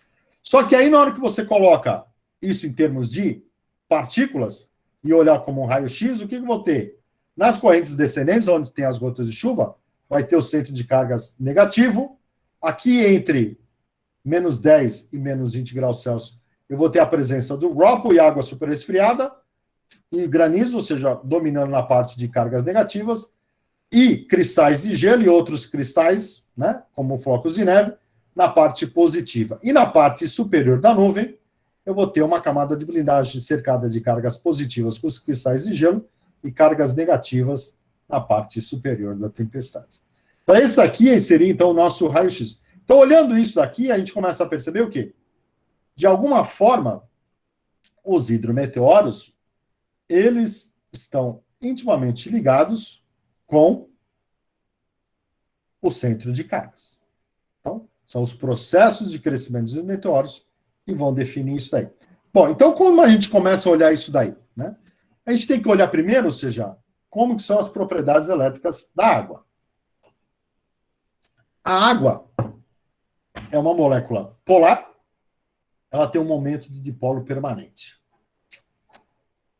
Só que aí, na hora que você coloca isso em termos de partículas e olhar como um raio-x, o que eu vou ter? Nas correntes descendentes, onde tem as gotas de chuva, vai ter o centro de cargas negativo. Aqui entre menos 10 e menos 20 graus Celsius, eu vou ter a presença do ROPO e água superesfriada, e granizo, ou seja, dominando na parte de cargas negativas, e cristais de gelo e outros cristais, né, como flocos de neve, na parte positiva. E na parte superior da nuvem, eu vou ter uma camada de blindagem cercada de cargas positivas com os cristais de gelo e cargas negativas na parte superior da tempestade. Então, esse daqui seria, então, o nosso raio-x. Então, olhando isso daqui, a gente começa a perceber o quê? De alguma forma, os hidrometeoros, eles estão intimamente ligados com o centro de cargas. Então, são os processos de crescimento dos meteoros que vão definir isso daí. Bom, então como a gente começa a olhar isso daí? Né? A gente tem que olhar primeiro, ou seja, como que são as propriedades elétricas da água. A água é uma molécula polar, ela tem um momento de dipolo permanente.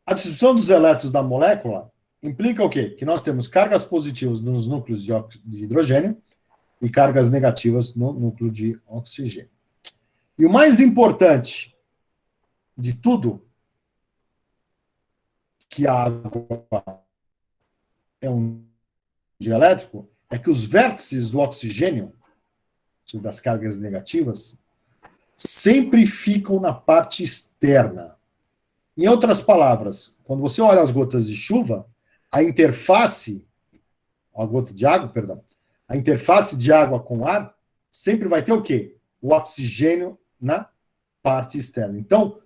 A distribuição dos elétrons da molécula implica o quê? Que nós temos cargas positivas nos núcleos de hidrogênio e cargas negativas no núcleo de oxigênio. E o mais importante de tudo, que a água é um dielétrico, é que os vértices do oxigênio, das cargas negativas, sempre ficam na parte externa. Em outras palavras, quando você olha as gotas de chuva, a interface, a gota de água, perdão, a interface de água com ar sempre vai ter o quê? O oxigênio na parte externa. Então,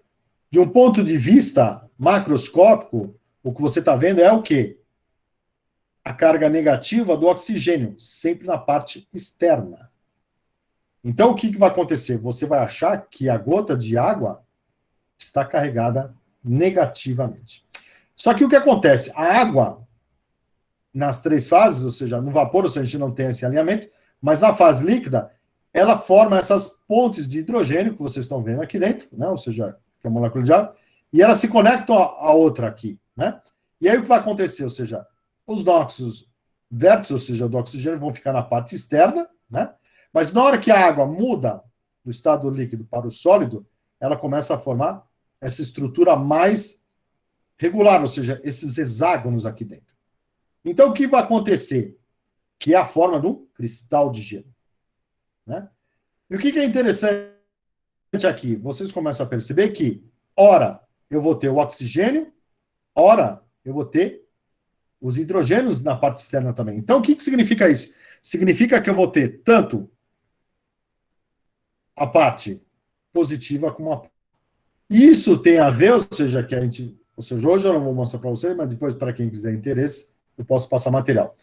de um ponto de vista macroscópico, o que você está vendo é o quê? A carga negativa do oxigênio, sempre na parte externa. Então, o que vai acontecer? Você vai achar que a gota de água está carregada negativamente. Só que o que acontece? A água, nas três fases, ou seja, no vapor, a gente não tem esse alinhamento, mas na fase líquida, ela forma essas pontes de hidrogênio que vocês estão vendo aqui dentro, né? Ou seja, que é a molécula de água, e elas se conectam à outra aqui, né? E aí o que vai acontecer? Ou seja, os nóxidos vértices, ou seja, do oxigênio, vão ficar na parte externa, né? Mas na hora que a água muda do estado líquido para o sólido, ela começa a formar essa estrutura mais regular, ou seja, esses hexágonos aqui dentro. Então, o que vai acontecer? Que é a forma do cristal de gelo. Né? E o que é interessante aqui? Vocês começam a perceber que, ora, eu vou ter o oxigênio, ora, eu vou ter os hidrogênios na parte externa também. Então, o que significa isso? Significa que eu vou ter tanto a parte positiva como a... Isso tem a ver, ou seja, que a gente... Ou seja, hoje eu não vou mostrar para vocês, mas depois, para quem quiser interesse, eu posso passar material.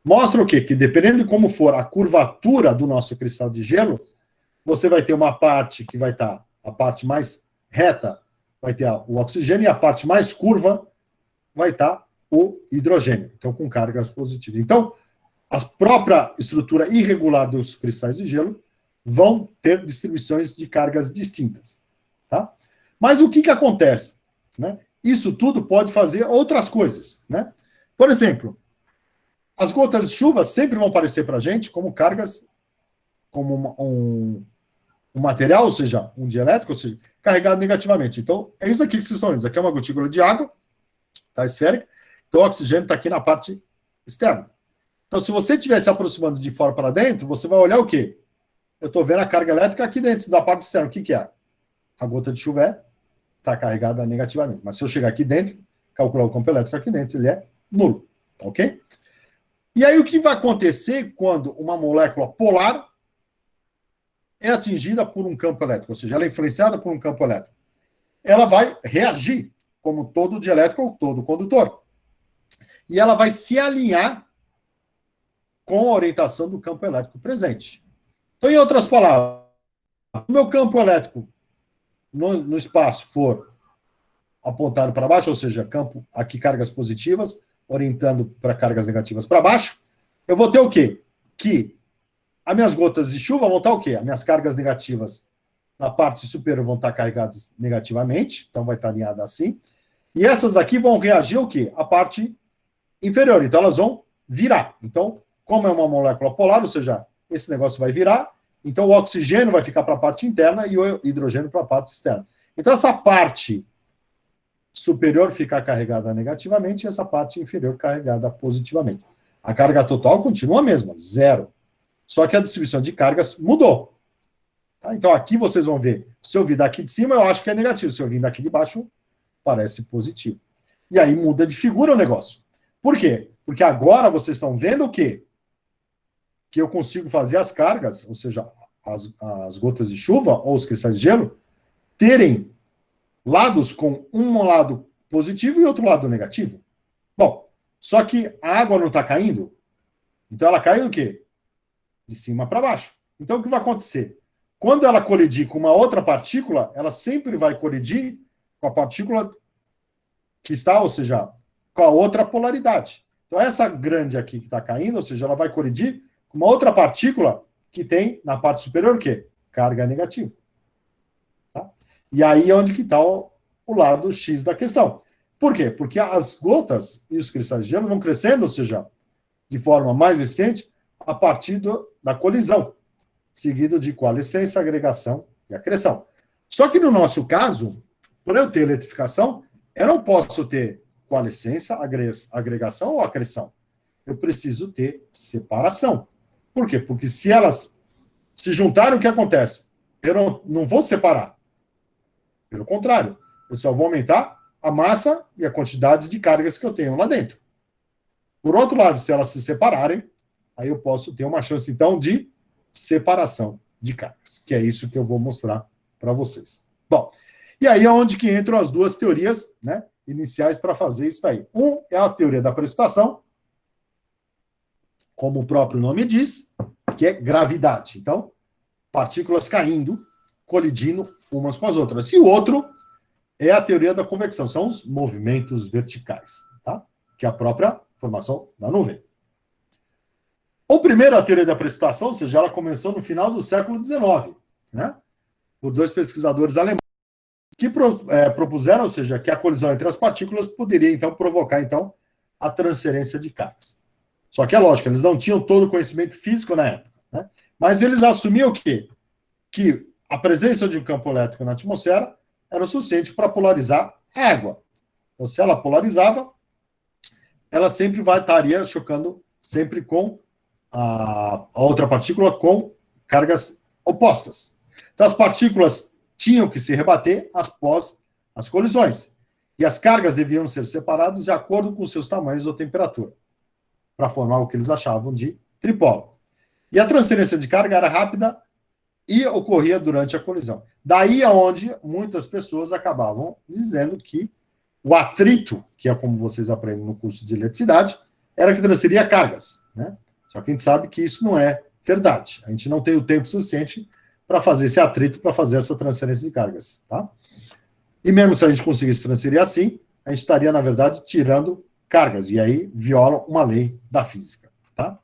Mostra o quê? Que dependendo de como for a curvatura do nosso cristal de gelo, você vai ter uma parte que vai estar, a parte mais reta vai ter o oxigênio, e a parte mais curva vai estar o hidrogênio, então com cargas positivas. Então, a própria estrutura irregular dos cristais de gelo vão ter distribuições de cargas distintas. Tá? Mas o que acontece? Né? Isso tudo pode fazer outras coisas. Né? Por exemplo, as gotas de chuva sempre vão aparecer para a gente como cargas, como um material, ou seja, um dielétrico, ou seja, carregado negativamente. Então, é isso aqui que vocês estão vendo. Isso aqui é uma gotícula de água, tá, esférica. Então, o oxigênio está aqui na parte externa. Então, se você estiver se aproximando de fora para dentro, você vai olhar o quê? Eu estou vendo a carga elétrica aqui dentro da parte externa. O que é? A gota de chuva está carregada negativamente. Mas se eu chegar aqui dentro, calcular o campo elétrico aqui dentro, ele é nulo. Ok? E aí, o que vai acontecer quando uma molécula polar é atingida por um campo elétrico, ou seja, ela é influenciada por um campo elétrico? Ela vai reagir, como todo dielétrico ou todo condutor. E ela vai se alinhar com a orientação do campo elétrico presente. Então, em outras palavras, se o meu campo elétrico no espaço for apontado para baixo, ou seja, campo aqui cargas positivas, orientando para cargas negativas para baixo, eu vou ter o quê? Que as minhas gotas de chuva vão estar o quê? As minhas cargas negativas na parte superior vão estar carregadas negativamente, então vai estar alinhada assim. E essas daqui vão reagir ao quê? A parte inferior, então elas vão virar. Então, como é uma molécula polar, ou seja, esse negócio vai virar, então o oxigênio vai ficar para a parte interna e o hidrogênio para a parte externa. Então, essa parte superior fica carregada negativamente e essa parte inferior carregada positivamente. A carga total continua a mesma, 0. Só que a distribuição de cargas mudou. Tá? Então, aqui vocês vão ver, se eu vir daqui de cima, eu acho que é negativo. Se eu vir daqui de baixo, parece positivo. E aí muda de figura o negócio. Por quê? Porque agora vocês estão vendo o quê? Que eu consigo fazer as cargas, ou seja, as gotas de chuva ou os cristais de gelo, terem lados com um lado positivo e outro lado negativo. Bom, só que a água não está caindo. Então ela cai o quê? De cima para baixo. Então o que vai acontecer? Quando ela colidir com uma outra partícula, ela sempre vai colidir com a partícula que está, ou seja, com a outra polaridade. Então essa grande aqui que está caindo, ou seja, ela vai colidir com uma outra partícula que tem na parte superior o quê? Carga negativa. Tá? E aí é onde que está o lado X da questão. Por quê? Porque as gotas e os cristais de gelo vão crescendo, ou seja, de forma mais eficiente, a partir da colisão, seguido de coalescência, agregação e acreção. Só que no nosso caso, por eu ter eletrificação, eu não posso ter coalescência, agregação ou acreção. Eu preciso ter separação. Por quê? Porque se elas se juntarem, o que acontece? Eu não vou separar. Pelo contrário, eu só vou aumentar a massa e a quantidade de cargas que eu tenho lá dentro. Por outro lado, se elas se separarem, aí eu posso ter uma chance, então, de separação de cargas, que é isso que eu vou mostrar para vocês. Bom, e aí é onde que entram as duas teorias, né, iniciais para fazer isso aí. Um é a teoria da precipitação, como o próprio nome diz, que é gravidade. Então, partículas caindo, colidindo umas com as outras. E o outro é a teoria da convecção, são os movimentos verticais, tá? Que é a própria formação da nuvem. O primeiro, a teoria da precipitação, ou seja, ela começou no final do século XIX, né? Por dois pesquisadores alemães que propuseram, ou seja, que a colisão entre as partículas poderia, então, provocar, então, a transferência de cargas. Só que é lógico, eles não tinham todo o conhecimento físico na época, né? Mas eles assumiam o quê? Que a presença de um campo elétrico na atmosfera era o suficiente para polarizar a água. Então, se ela polarizava, ela sempre estaria chocando sempre com a outra partícula com cargas opostas. Então, as partículas tinham que se rebater após as colisões. E as cargas deviam ser separadas de acordo com seus tamanhos ou temperatura, para formar o que eles achavam de tripolo. E a transferência de carga era rápida e ocorria durante a colisão. Daí aonde muitas pessoas acabavam dizendo que o atrito, que é como vocês aprendem no curso de eletricidade, era que transferia cargas, né? Só que a gente sabe que isso não é verdade. A gente não tem o tempo suficiente para fazer esse atrito, para fazer essa transferência de cargas, tá? E mesmo se a gente conseguisse transferir assim, a gente estaria, na verdade, tirando cargas, e aí viola uma lei da física, tá?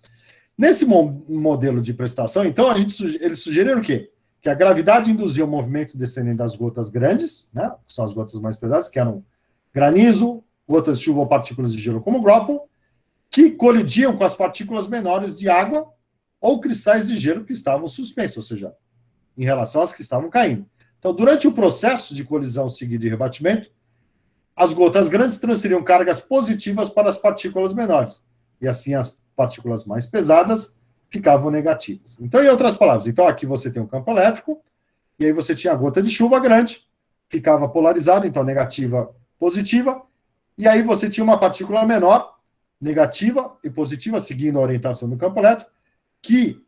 Nesse modelo de precipitação, então, eles sugeriram o quê? Que a gravidade induzia o movimento descendente das gotas grandes, né, que são as gotas mais pesadas, que eram granizo, gotas de chuva ou partículas de gelo como Groppel, que colidiam com as partículas menores de água ou cristais de gelo que estavam suspensos, ou seja, em relação às que estavam caindo. Então, durante o processo de colisão seguido de rebatimento, as gotas grandes transferiam cargas positivas para as partículas menores, e assim as partículas mais pesadas ficavam negativas. Então, em outras palavras, então aqui você tem um campo elétrico, e aí você tinha a gota de chuva grande, ficava polarizada, então negativa, positiva, e aí você tinha uma partícula menor, negativa e positiva, seguindo a orientação do campo elétrico, que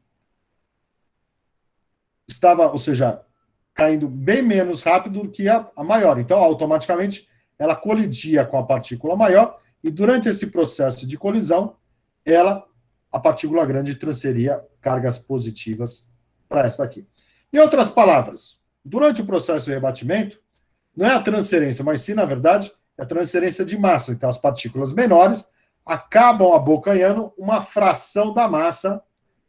estava, ou seja, caindo bem menos rápido do que a maior. Então, automaticamente, ela colidia com a partícula maior, e durante esse processo de colisão, a partícula grande transferia cargas positivas para essa aqui. Em outras palavras, durante o processo de rebatimento, não é a transferência, mas sim, na verdade, é a transferência de massa. Então, as partículas menores acabam abocanhando uma fração da massa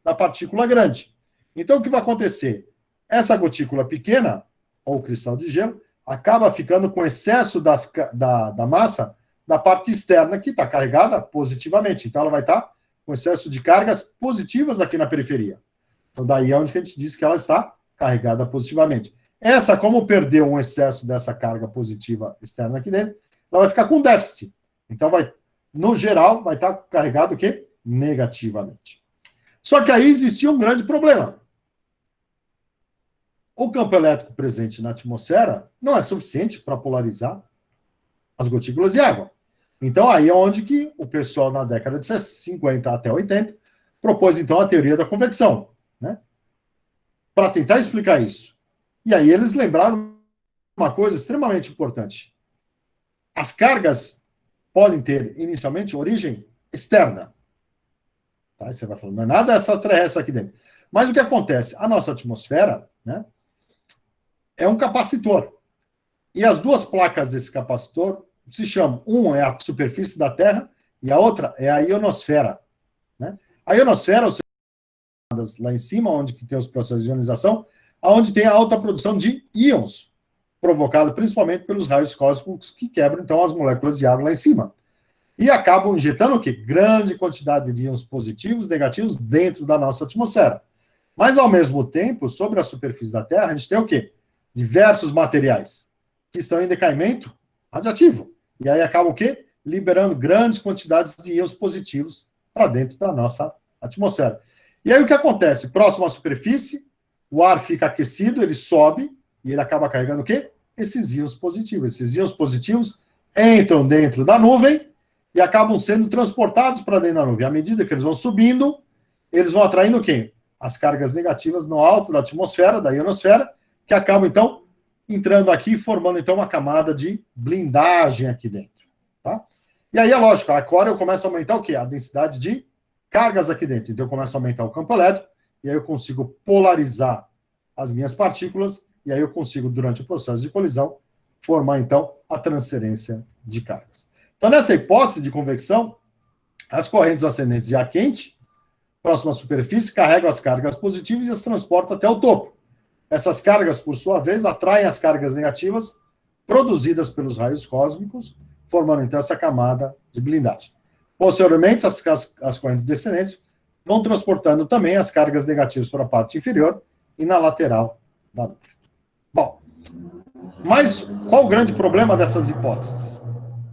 da partícula grande. Então, o que vai acontecer? Essa gotícula pequena, ou cristal de gelo, acaba ficando com excesso da massa da parte externa, que está carregada positivamente. Então, ela vai estar com excesso de cargas positivas aqui na periferia. Então, daí é onde a gente diz que ela está carregada positivamente. Essa, como perdeu um excesso dessa carga positiva externa aqui dentro, ela vai ficar com déficit. Então, no geral, vai estar carregado o quê? Negativamente. Só que aí existia um grande problema. O campo elétrico presente na atmosfera não é suficiente para polarizar as gotículas de água. Então, aí é onde que o pessoal, na década de 50 até 80, propôs, então, a teoria da convecção, né? Para tentar explicar isso. E aí eles lembraram uma coisa extremamente importante. As cargas podem ter, inicialmente, origem externa. Tá? Aí você vai falando, não é nada extraterrestre aqui dentro. Mas o que acontece? A nossa atmosfera, né, é um capacitor. E as duas placas desse capacitor se chamam, um é a superfície da Terra e a outra é a ionosfera. Né? A ionosfera, ou seja, lá em cima, onde que tem os processos de ionização, onde tem a alta produção de íons, provocado principalmente pelos raios cósmicos que quebram, então, as moléculas de água lá em cima. E acabam injetando o quê? Grande quantidade de íons positivos, negativos, dentro da nossa atmosfera. Mas, ao mesmo tempo, sobre a superfície da Terra, a gente tem o quê? Diversos materiais que estão em decaimento radioativo. E aí acabam o quê? Liberando grandes quantidades de íons positivos para dentro da nossa atmosfera. E aí o que acontece? Próximo à superfície, o ar fica aquecido, ele sobe, e ele acaba carregando o quê? Esses íons positivos. Esses íons positivos entram dentro da nuvem e acabam sendo transportados para dentro da nuvem. À medida que eles vão subindo, eles vão atraindo o quê? As cargas negativas no alto da atmosfera, da ionosfera, que acabam, então, entrando aqui, formando, então, uma camada de blindagem aqui dentro. Tá? E aí, é lógico, agora eu começo a aumentar o quê? A densidade de cargas aqui dentro. Então, eu começo a aumentar o campo elétrico, e aí eu consigo polarizar as minhas partículas, e aí eu consigo, durante o processo de colisão, formar, então, a transferência de cargas. Então, nessa hipótese de convecção, as correntes ascendentes de ar quente, próximo à superfície, carregam as cargas positivas e as transportam até o topo. Essas cargas, por sua vez, atraem as cargas negativas produzidas pelos raios cósmicos, formando, então, essa camada de blindagem. Posteriormente, as correntes descendentes vão transportando também as cargas negativas para a parte inferior e na lateral da nuvem. Bom, mas qual o grande problema dessas hipóteses?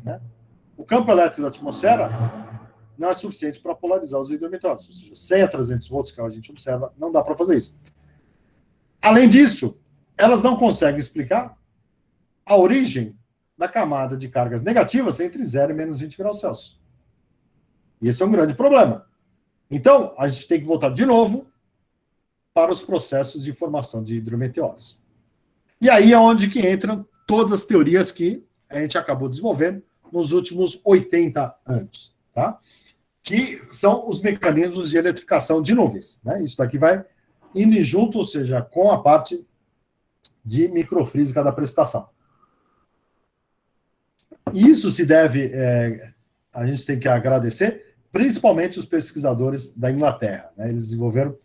Né? O campo elétrico da atmosfera não é suficiente para polarizar os hidrometeoros. Ou seja, 100 a 300 volts que a gente observa, não dá para fazer isso. Além disso, elas não conseguem explicar a origem da camada de cargas negativas entre 0 e menos 20 graus Celsius. E esse é um grande problema. Então, a gente tem que voltar de novo para os processos de formação de hidrometeoros. E aí é onde que entram todas as teorias que a gente acabou desenvolvendo nos últimos 80 anos, tá? Que são os mecanismos de eletrificação de nuvens. Né? Isso daqui vai indo junto, ou seja, com a parte de microfísica da precipitação. Isso se deve, a gente tem que agradecer, principalmente os pesquisadores da Inglaterra, né? Eles desenvolveram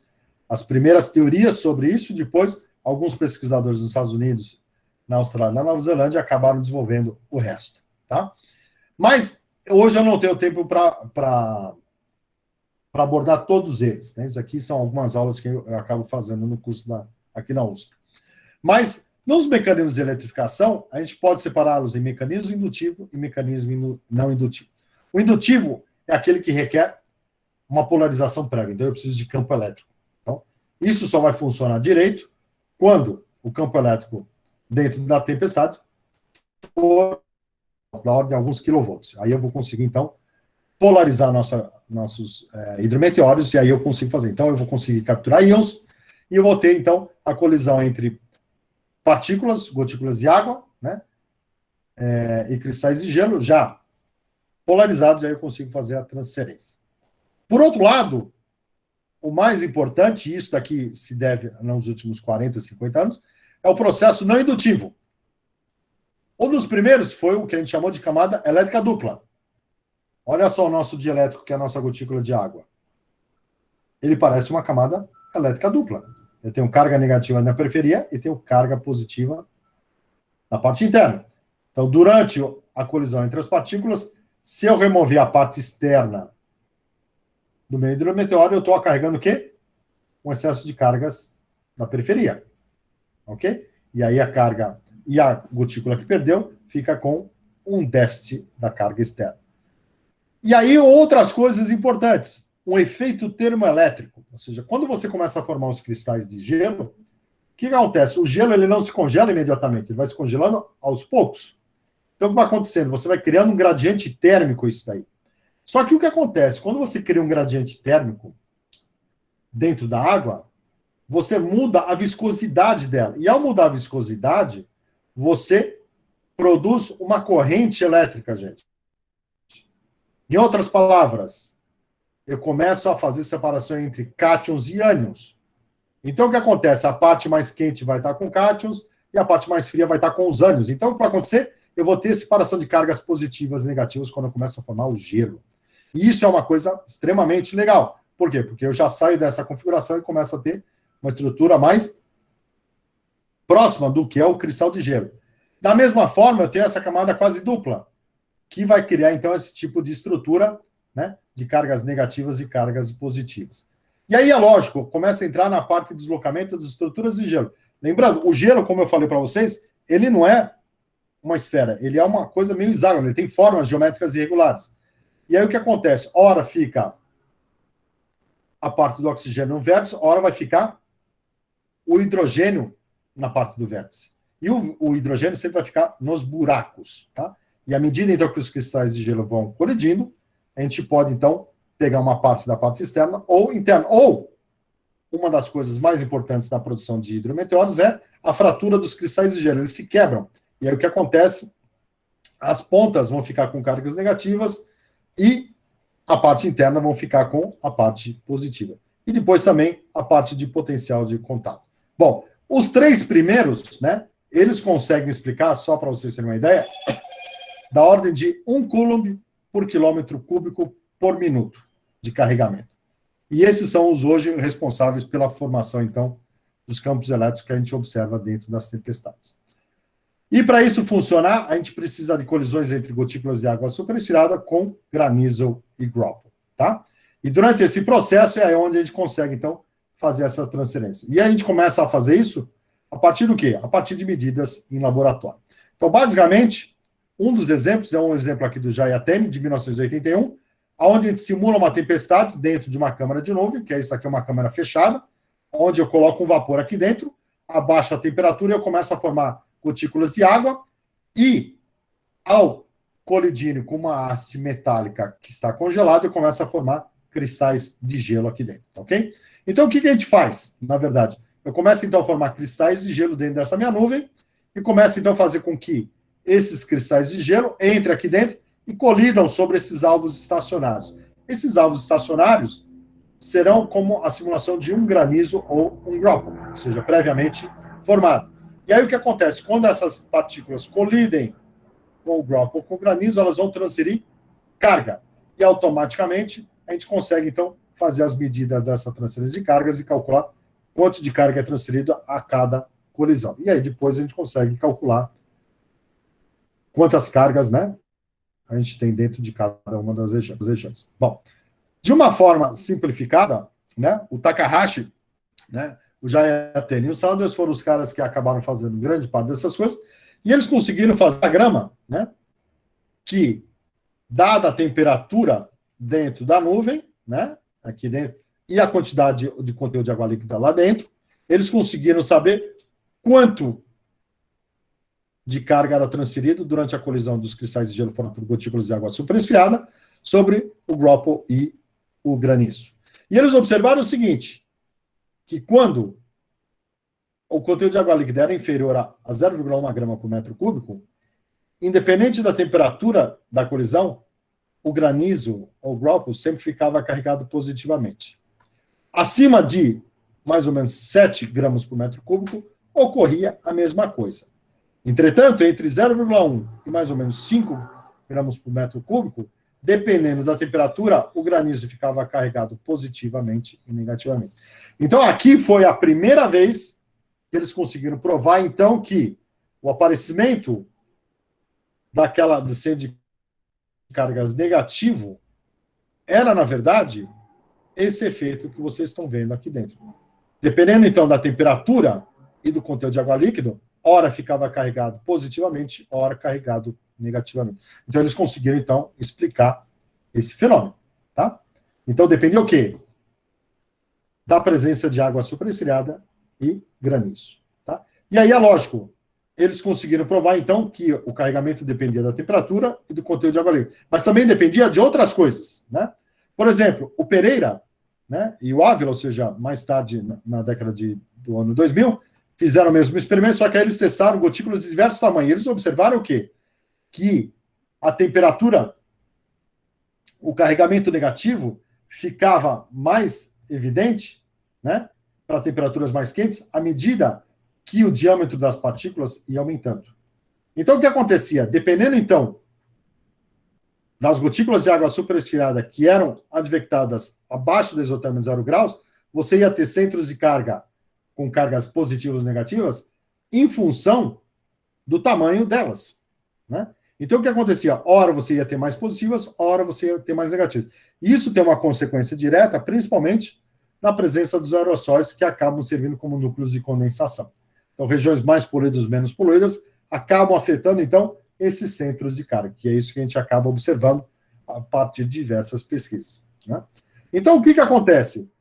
as primeiras teorias sobre isso, depois alguns pesquisadores nos Estados Unidos, na Austrália e na Nova Zelândia acabaram desenvolvendo o resto, tá? Mas hoje eu não tenho tempo para abordar todos eles, né? Isso aqui são algumas aulas que eu acabo fazendo no curso aqui na USP. Mas nos mecanismos de eletrificação, a gente pode separá-los em mecanismo indutivo e mecanismo não indutivo. O indutivo é aquele que requer uma polarização prévia, então eu preciso de campo elétrico. Então, isso só vai funcionar direito quando o campo elétrico dentro da tempestade for da ordem de alguns quilovolts. Aí eu vou conseguir, então, polarizar nossos hidrometeoros, e aí eu consigo fazer. Então, eu vou conseguir capturar íons, e eu vou ter, então, a colisão entre partículas, gotículas de água, né, e cristais de gelo já polarizados, e aí eu consigo fazer a transferência. Por outro lado, o mais importante, e isso daqui se deve nos últimos 40, 50 anos, é o processo não indutivo. Um dos primeiros foi o que a gente chamou de camada elétrica dupla. Olha só o nosso dielétrico, que é a nossa gotícula de água. Ele parece uma camada elétrica dupla. Eu tenho carga negativa na periferia e tenho carga positiva na parte interna. Então, durante a colisão entre as partículas, se eu remover a parte externa do meu hidrometeoro, eu estou carregando o quê? Um excesso de cargas na periferia. Ok? E aí a carga e a gotícula que perdeu fica com um déficit da carga externa. E aí outras coisas importantes. Um efeito termoelétrico. Ou seja, quando você começa a formar os cristais de gelo, o que acontece? O gelo ele não se congela imediatamente, ele vai se congelando aos poucos. Então, o que vai acontecendo? Você vai criando um gradiente térmico isso daí. Só que o que acontece? Quando você cria um gradiente térmico dentro da água, você muda a viscosidade dela. E ao mudar a viscosidade, você produz uma corrente elétrica, gente. Em outras palavras, eu começo a fazer separação entre cátions e ânions. Então, o que acontece? A parte mais quente vai estar com cátions e a parte mais fria vai estar com os ânions. Então, o que vai acontecer? Eu vou ter separação de cargas positivas e negativas quando eu começo a formar o gelo. E isso é uma coisa extremamente legal. Por quê? Porque eu já saio dessa configuração e começo a ter uma estrutura mais próxima do que é o cristal de gelo. Da mesma forma, eu tenho essa camada quase dupla, que vai criar, então, esse tipo de estrutura, né, de cargas negativas e cargas positivas. E aí, é lógico, começa a entrar na parte de deslocamento das estruturas de gelo. Lembrando, o gelo, como eu falei para vocês, ele não é uma esfera, ele é uma coisa meio hexágono, ele tem formas geométricas irregulares. E aí o que acontece? Ora fica a parte do oxigênio no vértice, ora vai ficar o hidrogênio na parte do vértice. E o hidrogênio sempre vai ficar nos buracos, tá? E à medida, então, que os cristais de gelo vão colidindo, a gente pode, então, pegar uma parte da parte externa ou interna. Ou, uma das coisas mais importantes na produção de hidrometeoros é a fratura dos cristais de gelo. Eles se quebram. E aí o que acontece? As pontas vão ficar com cargas negativas e a parte interna vão ficar com a parte positiva. E depois também a parte de potencial de contato. Bom, os três primeiros, né, eles conseguem explicar, só para vocês terem uma ideia, da ordem de 1 coulomb por quilômetro cúbico por minuto de carregamento. E esses são os hoje responsáveis pela formação, então, dos campos elétricos que a gente observa dentro das tempestades. E para isso funcionar, a gente precisa de colisões entre gotículas de água superestirada com granizo e grapple, tá? E durante esse processo é onde a gente consegue, então, fazer essa transferência. E a gente começa a fazer isso a partir do quê? A partir de medidas em laboratório. Então, basicamente, um dos exemplos é um exemplo aqui do Jayatene, de 1981, onde a gente simula uma tempestade dentro de uma câmara de nuvem, que é isso aqui, é uma câmara fechada, onde eu coloco um vapor aqui dentro, abaixo a temperatura e eu começo a formar gotículas de água e, ao colidir com uma haste metálica que está congelada, eu começo a formar cristais de gelo aqui dentro, ok? Então, o que a gente faz, na verdade? Eu começo, então, a formar cristais de gelo dentro dessa minha nuvem e começo, então, a fazer com que esses cristais de gelo entrem aqui dentro e colidam sobre esses alvos estacionários. Esses alvos estacionários serão como a simulação de um granizo ou um grapple, ou seja, previamente formado. E aí o que acontece? Quando essas partículas colidem com o grapple ou com o granizo, elas vão transferir carga. E automaticamente a gente consegue, então, fazer as medidas dessa transferência de cargas e calcular quanto de carga é transferida a cada colisão. E aí, depois, a gente consegue calcular quantas cargas, né, a gente tem dentro de cada uma das regiões. Bom, de uma forma simplificada, né, o Takahashi, né, o Jayatene e o Saunders foram os caras que acabaram fazendo grande parte dessas coisas, e eles conseguiram fazer a grama, né, que, dada a temperatura dentro da nuvem, né, aqui dentro, e a quantidade de conteúdo de água líquida lá dentro, eles conseguiram saber quanto de carga era transferido durante a colisão dos cristais de gelo formado por gotículas de água superesfriada sobre o grapple e o granizo. E eles observaram o seguinte, que quando o conteúdo de água líquida era inferior a 0,1 grama por metro cúbico, independente da temperatura da colisão, o granizo, ou grapple, sempre ficava carregado positivamente. Acima de mais ou menos 7 gramas por metro cúbico, ocorria a mesma coisa. Entretanto, entre 0,1 e mais ou menos 5 gramas por metro cúbico, dependendo da temperatura, o granizo ficava carregado positivamente e negativamente. Então, aqui foi a primeira vez que eles conseguiram provar, então, que o aparecimento daquela descende de cargas negativo era, na verdade, esse efeito que vocês estão vendo aqui dentro. Dependendo, então, da temperatura e do conteúdo de água líquido, ora ficava carregado positivamente, ora carregado negativamente. Então, eles conseguiram, então, explicar esse fenômeno. Tá? Então, dependia o quê? Da presença de água superesfriada e granizo. Tá? E aí, é lógico, eles conseguiram provar, então, que o carregamento dependia da temperatura e do conteúdo de água líquida. Mas também dependia de outras coisas. Né? Por exemplo, o Pereira, né, e o Ávila, ou seja, mais tarde, na década do ano 2000, fizeram o mesmo experimento, só que aí eles testaram gotículas de diversos tamanhos. Eles observaram o quê? Que a temperatura, o carregamento negativo, ficava mais evidente, né, para temperaturas mais quentes, à medida que o diâmetro das partículas ia aumentando. Então, o que acontecia? Dependendo, então, das gotículas de água superesfriada que eram advectadas abaixo do isotérmico de 0 graus, você ia ter centros de carga com cargas positivas ou negativas em função do tamanho delas. Né? Então, o que acontecia? Ora você ia ter mais positivas, ora você ia ter mais negativas. Isso tem uma consequência direta, principalmente na presença dos aerossóis que acabam servindo como núcleos de condensação. Então, regiões mais poluídas, menos poluídas, acabam afetando, então, esses centros de carga, que é isso que a gente acaba observando a partir de diversas pesquisas. Né? Então, o que acontece?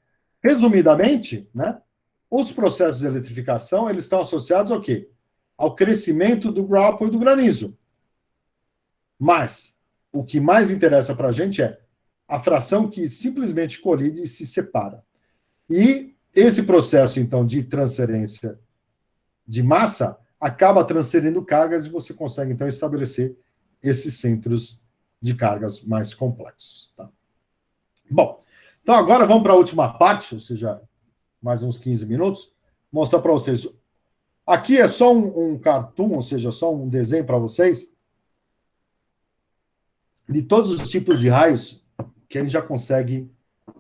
Resumidamente, né, os processos de eletrificação, eles estão associados ao quê? Ao crescimento do grapple e do granizo. Mas, o que mais interessa para a gente é a fração que simplesmente colide e se separa. E esse processo, então, de transferência de massa acaba transferindo cargas e você consegue, então, estabelecer esses centros de cargas mais complexos. Tá? Bom, então agora vamos para a última parte, ou seja, mais uns 15 minutos, mostrar para vocês. Aqui é só um cartoon, ou seja, só um desenho para vocês, de todos os tipos de raios que a gente já consegue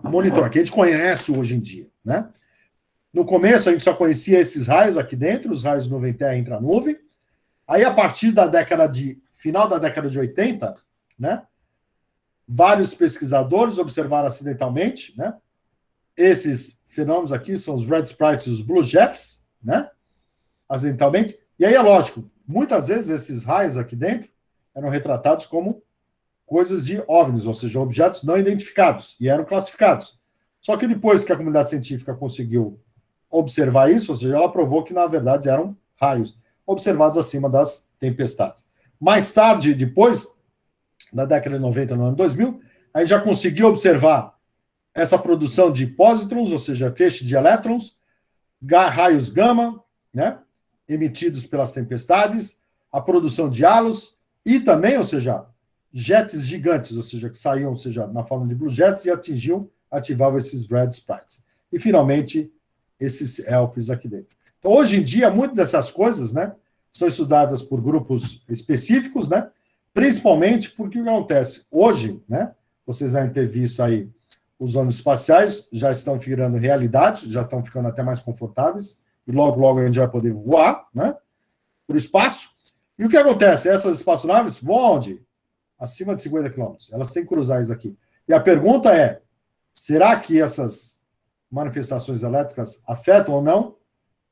monitorar, que a gente conhece hoje em dia. Né? No começo, a gente só conhecia esses raios aqui dentro, os raios nuvem terra intranuvem. Aí, a partir da final da década de 80, né, vários pesquisadores observaram acidentalmente, né, esses fenômenos aqui são os red sprites e os blue jets, né, acidentalmente. E aí, é lógico, muitas vezes esses raios aqui dentro eram retratados como coisas de OVNIs, ou seja, objetos não identificados, e eram classificados. Só que depois que a comunidade científica conseguiu observar isso, ou seja, ela provou que, na verdade, eram raios observados acima das tempestades. Mais tarde, depois da década de 90, no ano 2000, a gente já conseguiu observar essa produção de pósitrons, ou seja, feixes de elétrons, raios gama, né, emitidos pelas tempestades, a produção de halos e também, ou seja, jets gigantes, ou seja, que saíam, ou seja, na forma de blue jets e ativavam esses red sprites. E, finalmente, esses elfos aqui dentro. Então, hoje em dia, muitas dessas coisas, né, são estudadas por grupos específicos, né, principalmente porque o que acontece? Hoje, né, vocês devem ter visto aí os ônibus espaciais já estão virando realidade, já estão ficando até mais confortáveis, e logo, logo a gente vai poder voar, né, para o espaço. E o que acontece? Essas espaçonaves vão onde? Acima de 50 quilômetros. Elas têm que cruzar isso aqui. E a pergunta é, será que essas manifestações elétricas afetam ou não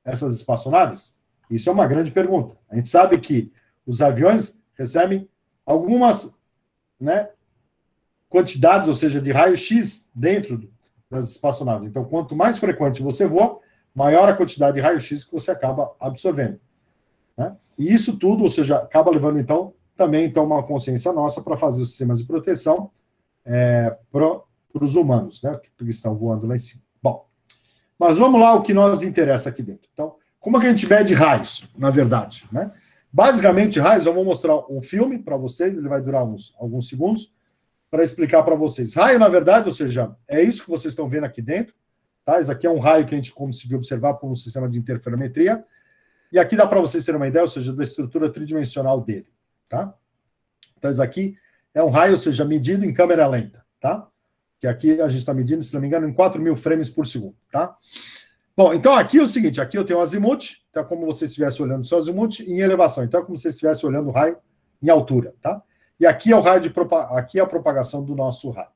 essas espaçonaves? Isso é uma grande pergunta. A gente sabe que os aviões recebem algumas, né, quantidades, ou seja, de raio-x dentro das espaçonaves. Então, quanto mais frequente você voa, maior a quantidade de raio-x que você acaba absorvendo, né? E isso tudo, ou seja, acaba levando, então, também então, uma consciência nossa para fazer os sistemas de proteção para os humanos, né, que estão voando lá em cima. Bom, mas vamos lá o que nos interessa aqui dentro. Então, como é que a gente mede raios, na verdade, né? Basicamente, raios, eu vou mostrar um filme para vocês, ele vai durar alguns segundos, para explicar para vocês. Raio, na verdade, ou seja, é isso que vocês estão vendo aqui dentro, tá? Isso aqui é um raio que a gente conseguiu observar por um sistema de interferometria, e aqui dá para vocês terem uma ideia, ou seja, da estrutura tridimensional dele, tá? Então, isso aqui é um raio, ou seja, medido em câmera lenta, tá? Que aqui a gente está medindo, se não me engano, em 4.000 frames por segundo, tá? Bom, então aqui é o seguinte, aqui eu tenho o azimuth, então é como se você estivesse olhando o seu azimuth em elevação, então é como se você estivesse olhando o raio em altura, tá? E aqui é o raio aqui é a propagação do nosso raio.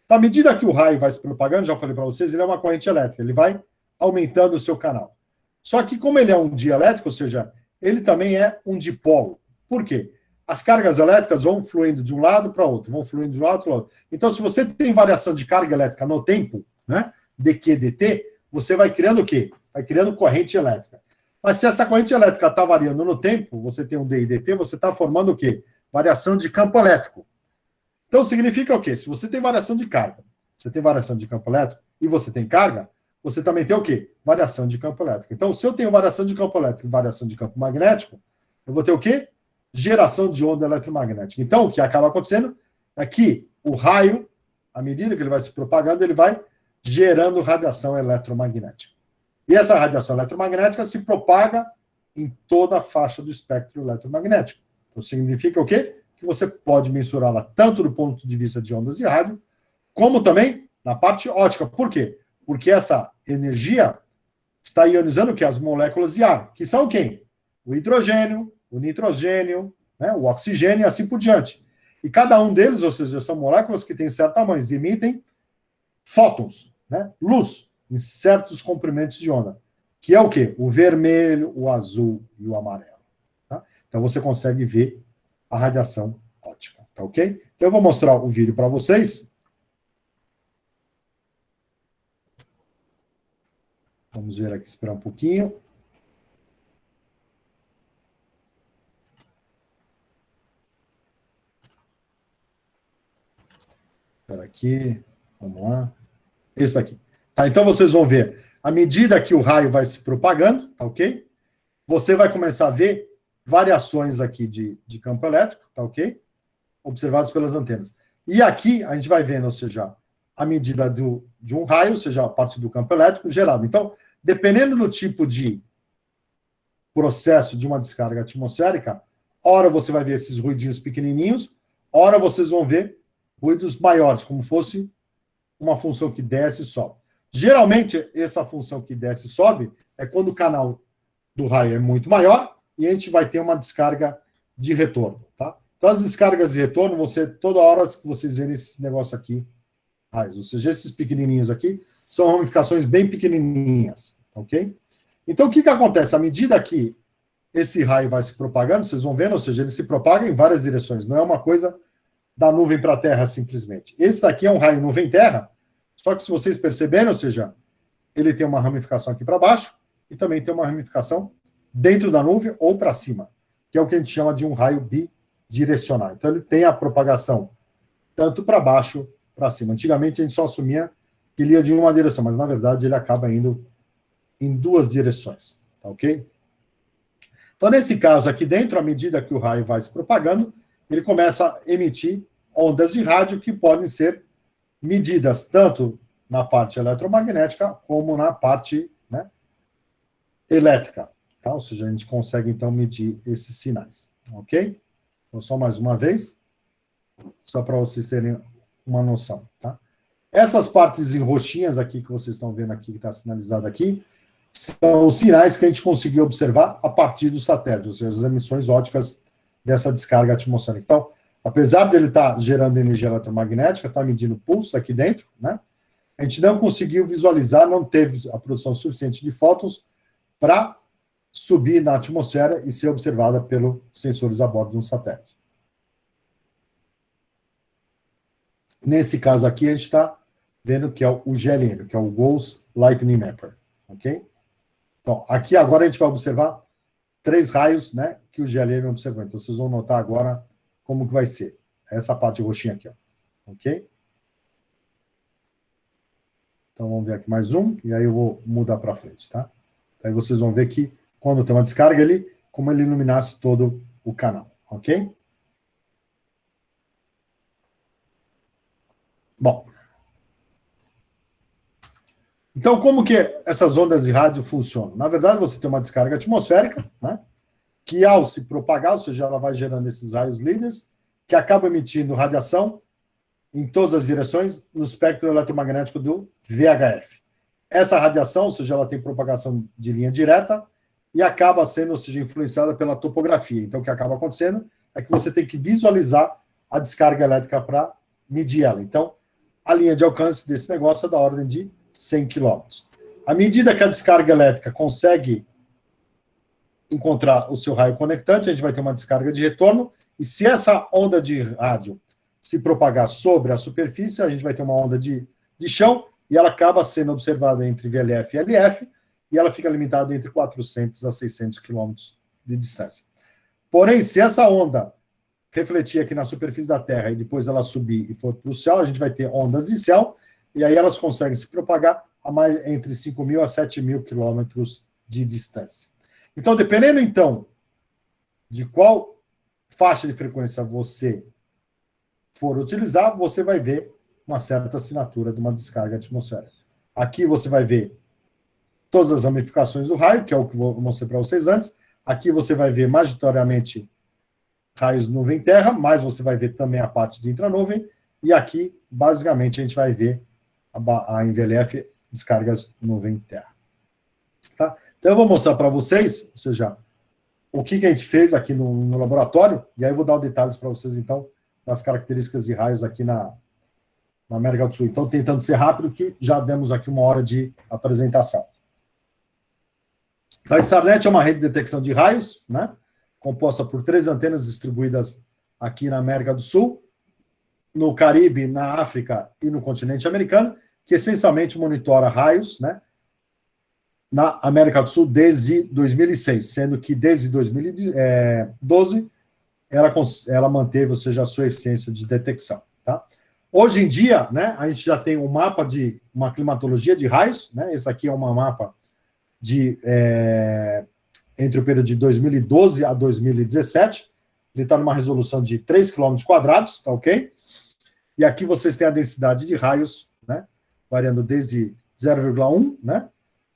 Então, à medida que o raio vai se propagando, já falei para vocês, ele é uma corrente elétrica, ele vai aumentando o seu canal. Só que como ele é um dielétrico, ou seja, ele também é um dipolo. Por quê? As cargas elétricas vão fluindo de um lado para outro, vão fluindo de um lado para o outro. Então, se você tem variação de carga elétrica no tempo, né, dQ, dt, você vai criando o quê? Vai criando corrente elétrica. Mas se essa corrente elétrica está variando no tempo, você tem um d e dt, você está formando o quê? Variação de campo elétrico. Então, significa o quê? Se você tem variação de carga, você tem variação de campo elétrico e você tem carga, você também tem o quê? Variação de campo elétrico. Então, se eu tenho variação de campo elétrico e variação de campo magnético, eu vou ter o quê? Geração de onda eletromagnética. Então, o que acaba acontecendo é que o raio, à medida que ele vai se propagando, ele vai gerando radiação eletromagnética. E essa radiação eletromagnética se propaga em toda a faixa do espectro eletromagnético. Então, significa o quê? Que você pode mensurá-la tanto do ponto de vista de ondas de rádio, como também na parte óptica. Por quê? Porque essa energia está ionizando o quê? As moléculas de ar, que são quem? O hidrogênio, o nitrogênio, né, o oxigênio e assim por diante. E cada um deles, ou seja, são moléculas que têm certos tamanhos, emitem fótons, né, luz, em certos comprimentos de onda, que é o quê? O vermelho, o azul e o amarelo. Tá? Então você consegue ver a radiação óptica, tá ok? Então eu vou mostrar o vídeo para vocês. Vamos ver aqui, esperar um pouquinho. Espera aqui, vamos lá. Esse daqui. Tá, então vocês vão ver, à medida que o raio vai se propagando, tá ok? Você vai começar a ver variações aqui de campo elétrico, tá ok? Observadas pelas antenas. E aqui a gente vai vendo, ou seja, a medida de um raio, ou seja, a parte do campo elétrico gerado. Então, dependendo do tipo de processo de uma descarga atmosférica, ora você vai ver esses ruidinhos pequenininhos, ora vocês vão ver ruídos maiores, como fosse uma função que desce e sobe. Geralmente, essa função que desce e sobe é quando o canal do raio é muito maior e a gente vai ter uma descarga de retorno, tá? Então, as descargas de retorno vão ser toda hora que vocês verem esse negócio aqui, raios, ou seja, esses pequenininhos aqui são ramificações bem pequenininhas, ok? Então, o que acontece? À medida que esse raio vai se propagando, vocês vão vendo, ou seja, ele se propaga em várias direções, não é uma coisa da nuvem para a Terra, simplesmente. Esse daqui é um raio nuvem-terra, só que se vocês perceberem, ou seja, ele tem uma ramificação aqui para baixo e também tem uma ramificação dentro da nuvem ou para cima, que é o que a gente chama de um raio bidirecional. Então, ele tem a propagação tanto para baixo para cima. Antigamente, a gente só assumia que ele ia de uma direção, mas, na verdade, ele acaba indo em duas direções, tá ok? Então, nesse caso aqui dentro, à medida que o raio vai se propagando, ele começa a emitir ondas de rádio que podem ser medidas tanto na parte eletromagnética como na parte, né, elétrica. Tá? Ou seja, a gente consegue, então, medir esses sinais. Ok? Então, só mais uma vez, só para vocês terem uma noção. Tá? Essas partes em roxinhas aqui que vocês estão vendo aqui, que está sinalizado aqui, são os sinais que a gente conseguiu observar a partir dos satélites, ou seja, as emissões ópticas dessa descarga atmosférica. Então, apesar dele estar gerando energia eletromagnética, está medindo pulso aqui dentro, né? A gente não conseguiu visualizar, não teve a produção suficiente de fótons para subir na atmosfera e ser observada pelos sensores a bordo de um satélite. Nesse caso aqui, a gente está vendo que é o GLM, que é o Gauss Lightning Mapper, ok? Então, aqui agora a gente vai observar 3 raios, né, que o GLM observou. Então, vocês vão notar agora como que vai ser. Essa parte roxinha aqui, ó, ok? Então, vamos ver aqui mais um, e aí eu vou mudar para frente, tá? Aí vocês vão ver que, quando tem uma descarga ali, como ele iluminasse todo o canal, ok? Bom. Então, como que essas ondas de rádio funcionam? Na verdade, você tem uma descarga atmosférica, né, que ao se propagar, ou seja, ela vai gerando esses raios líderes, que acabam emitindo radiação em todas as direções no espectro eletromagnético do VHF. Essa radiação, ou seja, ela tem propagação de linha direta e acaba sendo, ou seja, influenciada pela topografia. Então, o que acaba acontecendo é que você tem que visualizar a descarga elétrica para medir ela. Então, a linha de alcance desse negócio é da ordem de 100 km. À medida que a descarga elétrica consegue encontrar o seu raio conectante, a gente vai ter uma descarga de retorno, e se essa onda de rádio se propagar sobre a superfície, a gente vai ter uma onda de chão, e ela acaba sendo observada entre VLF e LF, e ela fica limitada entre 400 a 600 km de distância. Porém, se essa onda refletir aqui na superfície da Terra e depois ela subir e for para o céu, a gente vai ter ondas de céu, e aí elas conseguem se propagar a entre 5.000 a 7.000 quilômetros de distância. Então, dependendo, então, de qual faixa de frequência você for utilizar, você vai ver uma certa assinatura de uma descarga atmosférica. Aqui você vai ver todas as ramificações do raio, que é o que eu mostrei para vocês antes. Aqui você vai ver majoritariamente raios nuvem-terra, mas você vai ver também a parte de intranuvem. E aqui, basicamente, a gente vai ver a VLF descargas nuvem-terra. Tá? Então, eu vou mostrar para vocês, ou seja, o que a gente fez aqui no laboratório, e aí eu vou dar detalhes para vocês, então, das características de raios aqui na América do Sul. Então, tentando ser rápido, que já demos aqui 1 hora de apresentação. A Starnet é uma rede de detecção de raios, né, composta por 3 antenas distribuídas aqui na América do Sul, no Caribe, na África e no continente americano, que essencialmente monitora raios, né, na América do Sul desde 2006, sendo que desde 2012 ela manteve, ou seja, a sua eficiência de detecção. Tá? Hoje em dia, né, a gente já tem um mapa de uma climatologia de raios, né, esse aqui é um mapa entre o período de 2012 a 2017, ele está numa resolução de 3 km², tá ok? E aqui vocês têm a densidade de raios, né, variando desde 0,1, né,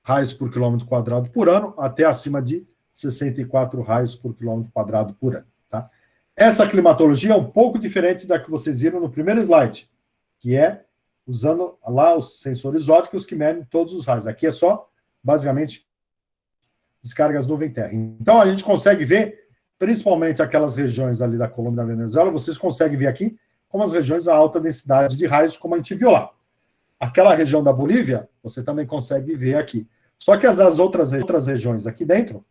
raios por quilômetro quadrado por ano, até acima de 64 raios por quilômetro quadrado por ano. Tá? Essa climatologia é um pouco diferente da que vocês viram no primeiro slide, que é usando lá os sensores ópticos que medem todos os raios. Aqui é só, basicamente, descargas nuvem-terra. Então, a gente consegue ver, principalmente aquelas regiões ali da Colômbia e da Venezuela, vocês conseguem ver aqui como as regiões de alta densidade de raios, como a gente viu lá. Aquela região da Bolívia, você também consegue ver aqui. Só que as outras regiões aqui dentro,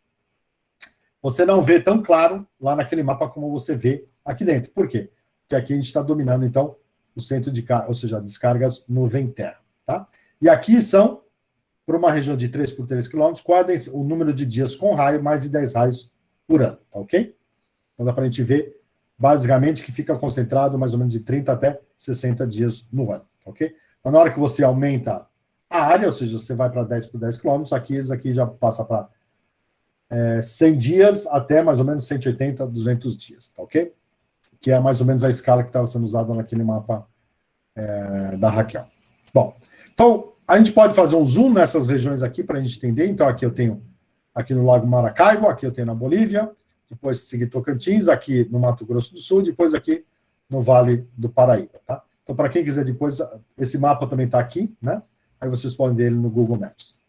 você não vê tão claro lá naquele mapa como você vê aqui dentro. Por quê? Porque aqui a gente está dominando, então, o centro de carga, ou seja, descargas nuvem-terra. Tá? E aqui são, para uma região de 3 por 3 km, o número de dias com raio, mais de 10 raios por ano. Tá ok? Então dá para a gente ver, basicamente, que fica concentrado mais ou menos de 30 até 60 dias no ano. Tá ok? Então, na hora que você aumenta a área, ou seja, você vai para 10 por 10 km, esse aqui já passa para 100 dias até mais ou menos 180, 200 dias, tá ok? Que é mais ou menos a escala que estava sendo usada naquele mapa da Raquel. Bom, então, a gente pode fazer um zoom nessas regiões aqui para a gente entender. Então, aqui eu tenho, aqui no Lago Maracaibo, aqui eu tenho na Bolívia, depois seguir Tocantins, aqui no Mato Grosso do Sul, depois aqui no Vale do Paraíba, tá? Então, para quem quiser depois, esse mapa também está aqui, né? Aí vocês podem ver ele no Google Maps.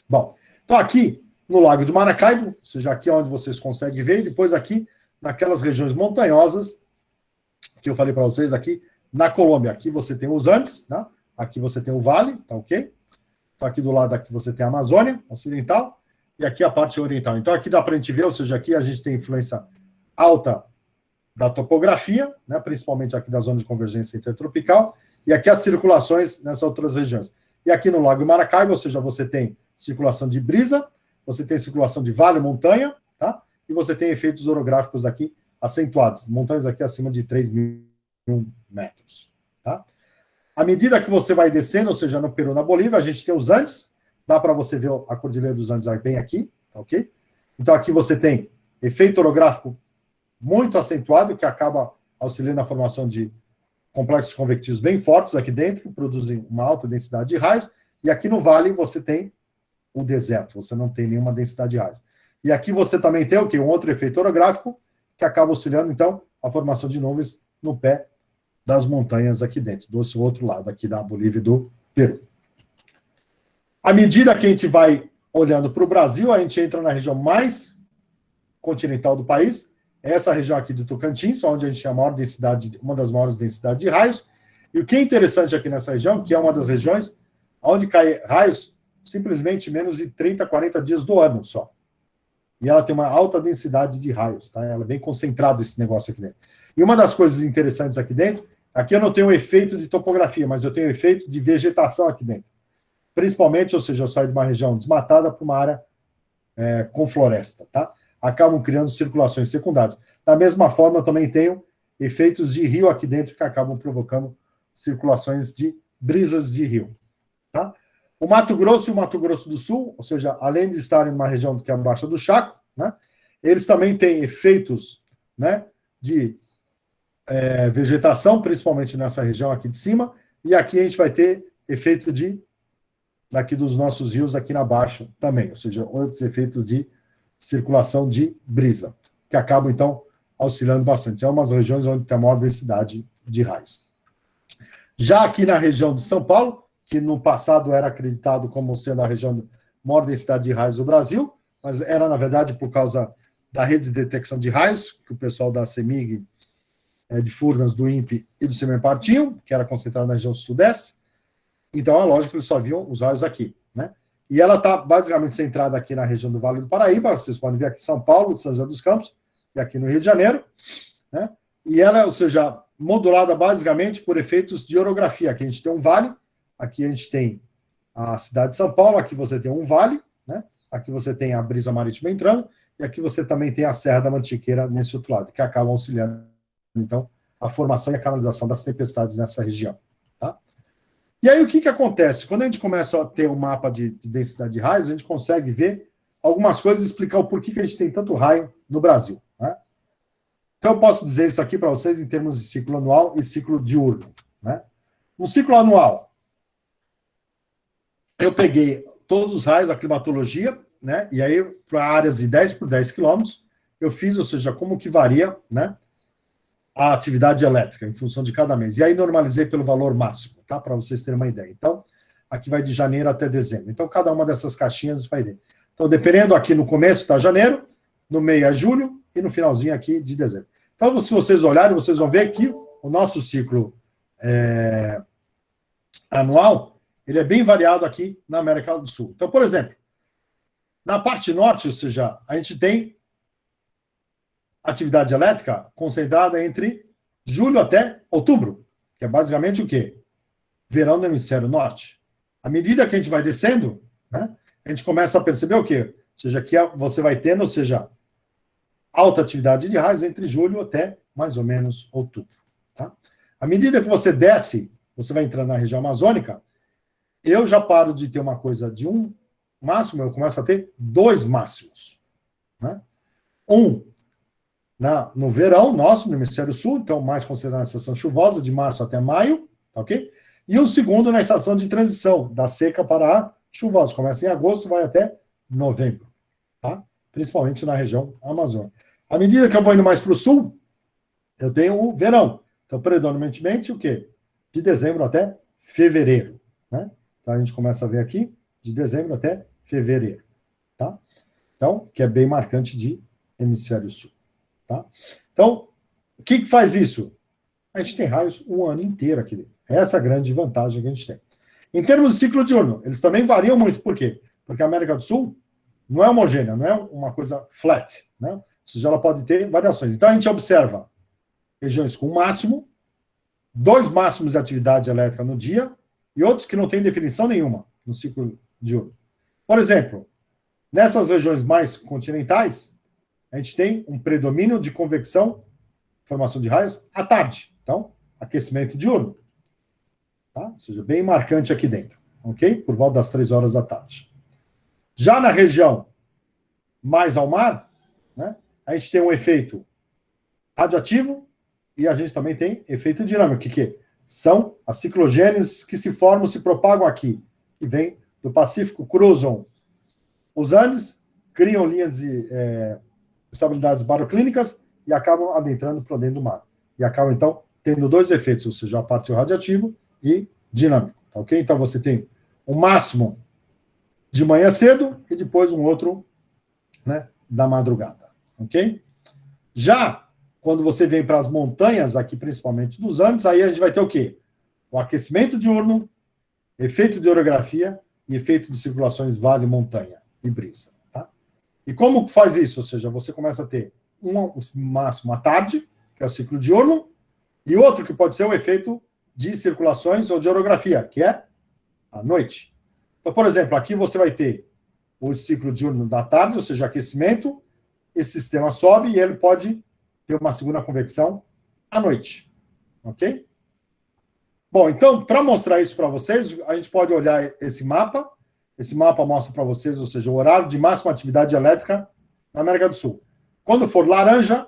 Bom, então aqui no Lago de Maracaibo, ou seja, aqui é onde vocês conseguem ver, e depois aqui naquelas regiões montanhosas que eu falei para vocês aqui, na Colômbia. Aqui você tem os Andes, né? Aqui você tem o Vale, tá ok? Então aqui do lado aqui você tem a Amazônia Ocidental, e aqui a parte oriental. Então aqui dá para a gente ver, ou seja, aqui a gente tem influência alta da topografia, né, principalmente aqui da zona de convergência intertropical, e aqui as circulações nessas outras regiões. E aqui no Lago Maracaibo, ou seja, você tem circulação de brisa, você tem circulação de vale, montanha, tá? E você tem efeitos orográficos aqui acentuados, montanhas aqui acima de 3.000 metros, tá? À medida que você vai descendo, ou seja, no Peru, na Bolívia, a gente tem os Andes, dá para você ver a Cordilheira dos Andes bem aqui, tá ok? Então aqui você tem efeito orográfico muito acentuado, que acaba auxiliando na formação de complexos convectivos bem fortes aqui dentro, produzem uma alta densidade de raios, e aqui no vale você tem o deserto, você não tem nenhuma densidade de raios. E aqui você também tem o quê? Um outro efeito orográfico, que acaba auxiliando, então, a formação de nuvens no pé das montanhas aqui dentro, do outro lado aqui da Bolívia e do Peru. À medida que a gente vai olhando para o Brasil, a gente entra na região mais continental do país, essa região aqui do Tocantins, onde a gente tem a maior densidade, uma das maiores densidades de raios. E o que é interessante aqui nessa região, que é uma das regiões onde cai raios simplesmente menos de 30, 40 dias do ano só. E ela tem uma alta densidade de raios, tá? Ela é bem concentrada esse negócio aqui dentro. E uma das coisas interessantes aqui dentro, aqui eu não tenho um efeito de topografia, mas eu tenho um efeito de vegetação aqui dentro. Principalmente, ou seja, eu saio de uma região desmatada para uma área com floresta, tá? Acabam criando circulações secundárias. Da mesma forma, eu também tenho efeitos de rio aqui dentro que acabam provocando circulações de brisas de rio. Tá? O Mato Grosso e o Mato Grosso do Sul, ou seja, além de estarem numa região que é abaixo do Chaco, né, eles também têm efeitos, né, de vegetação, principalmente nessa região aqui de cima, e aqui a gente vai ter efeito daqui dos nossos rios aqui na baixa também, ou seja, outros efeitos de circulação de brisa, que acabam, então, auxiliando bastante. É umas regiões onde tem a maior densidade de raios. Já aqui na região de São Paulo, que no passado era acreditado como sendo a região de maior densidade de raios do Brasil, mas era, na verdade, por causa da rede de detecção de raios, que o pessoal da CEMIG, de Furnas, do INPE e do CEMEPAR tinham, que era concentrado na região sudeste. Então, é lógico que eles só viam os raios aqui, né? E ela está basicamente centrada aqui na região do Vale do Paraíba, vocês podem ver aqui São Paulo, São José dos Campos, e aqui no Rio de Janeiro, né? E ela, ou seja, modulada basicamente por efeitos de orografia. Aqui a gente tem um vale, aqui a gente tem a cidade de São Paulo, aqui você tem um vale, né? Aqui você tem a brisa marítima entrando, e aqui você também tem a Serra da Mantiqueira nesse outro lado, que acabam auxiliando, então, a formação e a canalização das tempestades nessa região. Tá? E aí o que acontece? Quando a gente começa a ter um mapa de densidade de raios, a gente consegue ver algumas coisas e explicar o porquê que a gente tem tanto raio no Brasil. Né? Então eu posso dizer isso aqui para vocês em termos de ciclo anual e ciclo diurno. Né? No ciclo anual, eu peguei todos os raios da climatologia, né? E aí para áreas de 10 por 10 quilômetros, eu fiz, ou seja, como que varia, né, a atividade elétrica em função de cada mês. E aí normalizei pelo valor máximo, tá? Para vocês terem uma ideia. Então, aqui vai de janeiro até dezembro. Então, cada uma dessas caixinhas vai ver. Então, dependendo aqui no começo está janeiro, no meio é julho e no finalzinho aqui de dezembro. Então, se vocês olharem, vocês vão ver que o nosso ciclo anual, ele é bem variado aqui na América do Sul. Então, por exemplo, na parte norte, ou seja, a gente tem atividade elétrica concentrada entre julho até outubro, que é basicamente o quê? Verão no hemisfério norte. À medida que a gente vai descendo, né, a gente começa a perceber o quê? Ou seja, que você vai tendo, ou seja, alta atividade de raios entre julho até mais ou menos outubro. Tá? À medida que você desce, você vai entrando na região amazônica, eu já paro de ter uma coisa de um máximo, eu começo a ter dois máximos. Né? No verão nosso, no hemisfério sul, então mais considerado a estação chuvosa, de março até maio, tá ok? E o segundo na estação de transição, da seca para a chuvosa, começa em agosto e vai até novembro, tá? Principalmente na região amazônica. À medida que eu vou indo mais para o sul, eu tenho o verão. Então, predominantemente, o quê? de dezembro até fevereiro, né? Então, a gente começa a ver aqui, de dezembro até fevereiro, tá? Então, que é bem marcante de hemisfério sul, tá? Então, o que faz isso? A gente tem raios o ano inteiro aqui dentro. Essa é a grande vantagem que a gente tem. Em termos de ciclo diurno, eles também variam muito. Por quê? Porque a América do Sul não é homogênea, não é uma coisa flat, né? Ou seja, ela pode ter variações. Então, a gente observa regiões com máximo, 2 máximos de atividade elétrica no dia e outros que não têm definição nenhuma no ciclo diurno. Por exemplo, nessas regiões mais continentais, a gente tem um predomínio de convecção, formação de raios, à tarde. Então, aquecimento diurno. Tá? Ou seja, bem marcante aqui dentro. Ok? Por volta das 3 horas da tarde. Já na região mais ao mar, né, a gente tem um efeito radiativo e a gente também tem efeito dinâmico, que são as ciclogêneses que se formam, se propagam aqui, que vêm do Pacífico, cruzam os Andes, criam linhas de estabilidades baroclínicas e acabam adentrando para dentro do mar. E acabam, então, tendo 2 efeitos, ou seja, a parte radiativo e dinâmico. Tá, ok? Então, você tem um máximo de manhã cedo e depois um outro, né, da madrugada. Ok? Já quando você vem para as montanhas, aqui principalmente dos Andes, aí a gente vai ter o quê? O aquecimento diurno, efeito de orografia e efeito de circulações vale-montanha e brisa. Tá? E como faz isso? Ou seja, você começa a ter um máximo à tarde, que é o ciclo diurno, e outro que pode ser o efeito de circulações ou de orografia, que é à noite. Então, por exemplo, aqui você vai ter o ciclo diurno da tarde, ou seja, aquecimento, esse sistema sobe e ele pode ter uma segunda convecção à noite. Ok? Bom, então, para mostrar isso para vocês, a gente pode olhar esse mapa. Esse mapa mostra para vocês, ou seja, o horário de máxima atividade elétrica na América do Sul. Quando for laranja,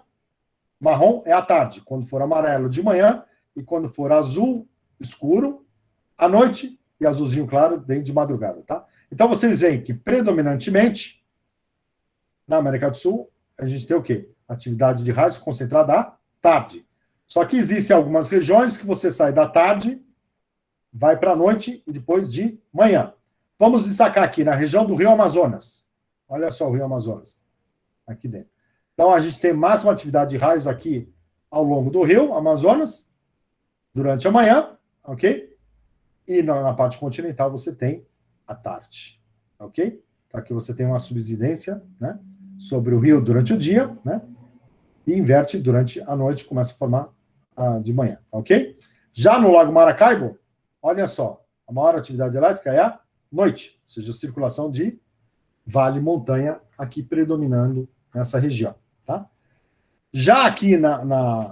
marrom é à tarde. Quando for amarelo, de manhã. E quando for azul escuro, à noite. E azulzinho claro, bem de madrugada, tá? Então, vocês veem que, predominantemente, na América do Sul, a gente tem o quê? Atividade de raios concentrada à tarde. Só que existem algumas regiões que você sai da tarde, vai para a noite e depois de manhã. Vamos destacar aqui na região do Rio Amazonas. Olha só o Rio Amazonas, aqui dentro. Então, a gente tem máxima atividade de raios aqui ao longo do Rio Amazonas, durante a manhã, ok? E na parte continental você tem à tarde, ok? Então, aqui você tem uma subsidência, né, sobre o rio durante o dia, né? E inverte durante a noite, começa a formar de manhã, ok? Já no Lago Maracaibo, olha só, a maior atividade elétrica é à noite, ou seja, a circulação de vale-montanha aqui predominando nessa região, tá? Já aqui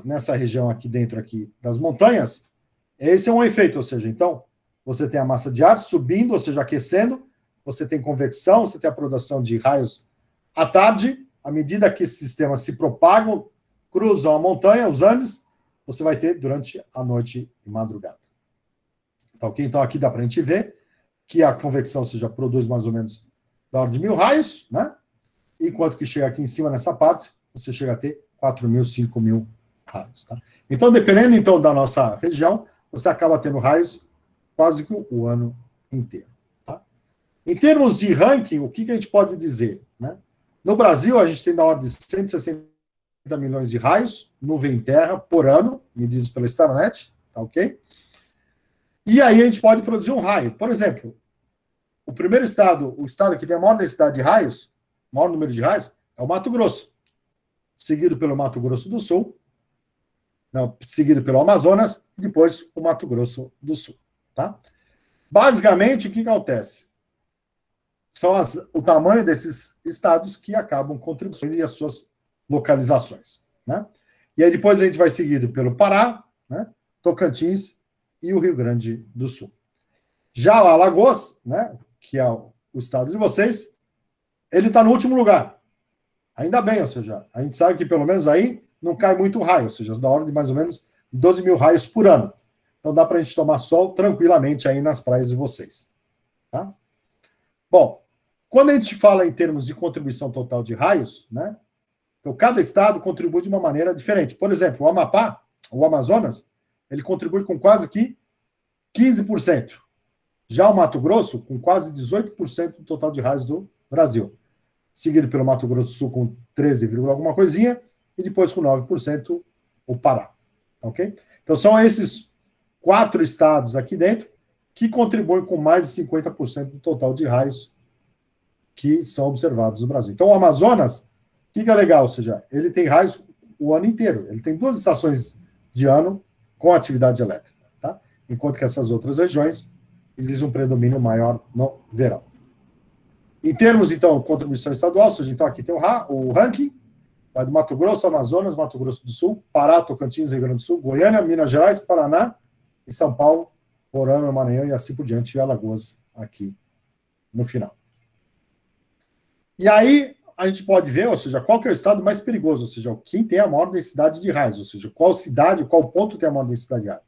nessa região aqui dentro aqui das montanhas, esse é um efeito, ou seja, então, você tem a massa de ar subindo, ou seja, aquecendo, você tem convecção, você tem a produção de raios à tarde, à medida que esses sistemas se propagam, cruzam a montanha, os Andes, você vai ter durante a noite e madrugada. Tá, ok? Então, aqui dá para a gente ver que a convecção, ou seja, produz mais ou menos da ordem de 1.000 raios, né? Enquanto que chega aqui em cima, nessa parte, você chega a ter 4.000, 5.000 raios. Tá? Então, dependendo então da nossa região, você acaba tendo raios quase que o ano inteiro. Tá? Em termos de ranking, o que a gente pode dizer? Né? No Brasil, a gente tem da ordem de 160 milhões de raios, nuvem em terra, por ano, medidos pela Starnet, tá ok? E aí a gente pode produzir um raio. Por exemplo, o primeiro estado, o estado que tem a maior densidade de raios, maior número de raios, é o Mato Grosso, seguido pelo Mato Grosso do Sul, não, seguido pelo Amazonas, e depois o Mato Grosso do Sul. Tá? Basicamente, o que acontece? São o tamanho desses estados que acabam contribuindo e as suas localizações. Né? E aí depois a gente vai seguido pelo Pará, né? Tocantins e o Rio Grande do Sul. Já o Alagoas, né? Que é o estado de vocês, ele está no último lugar. Ainda bem, ou seja, a gente sabe que pelo menos aí não cai muito raio, ou seja, da ordem de mais ou menos 12.000 raios por ano. Então dá para a gente tomar sol tranquilamente aí nas praias de vocês. Tá? Bom, quando a gente fala em termos de contribuição total de raios, né? Então cada estado contribui de uma maneira diferente. Por exemplo, o Amapá, o Amazonas, ele contribui com quase que 15%. Já o Mato Grosso, com quase 18% do total de raios do Brasil. Seguido pelo Mato Grosso do Sul, com 13, alguma coisinha, e depois com 9% o Pará. Ok? Então, são esses 4 estados aqui dentro que contribuem com mais de 50% do total de raios que são observados no Brasil. Então, o Amazonas, o que é legal? Ou seja, ele tem raios o ano inteiro. Ele tem 2 estações de ano com atividade elétrica. Tá? Enquanto que essas outras regiões, existe um predomínio maior no verão. Em termos, então, de contribuição estadual, ou seja, então aqui tem o ranking, vai do Mato Grosso, Amazonas, Mato Grosso do Sul, Pará, Tocantins, Rio Grande do Sul, Goiânia, Minas Gerais, Paraná e São Paulo, Roraima, Maranhão e assim por diante, e Alagoas aqui no final. E aí a gente pode ver, ou seja, qual que é o estado mais perigoso, ou seja, quem tem a maior densidade de raios, ou seja, qual cidade, qual ponto tem a maior densidade de raios.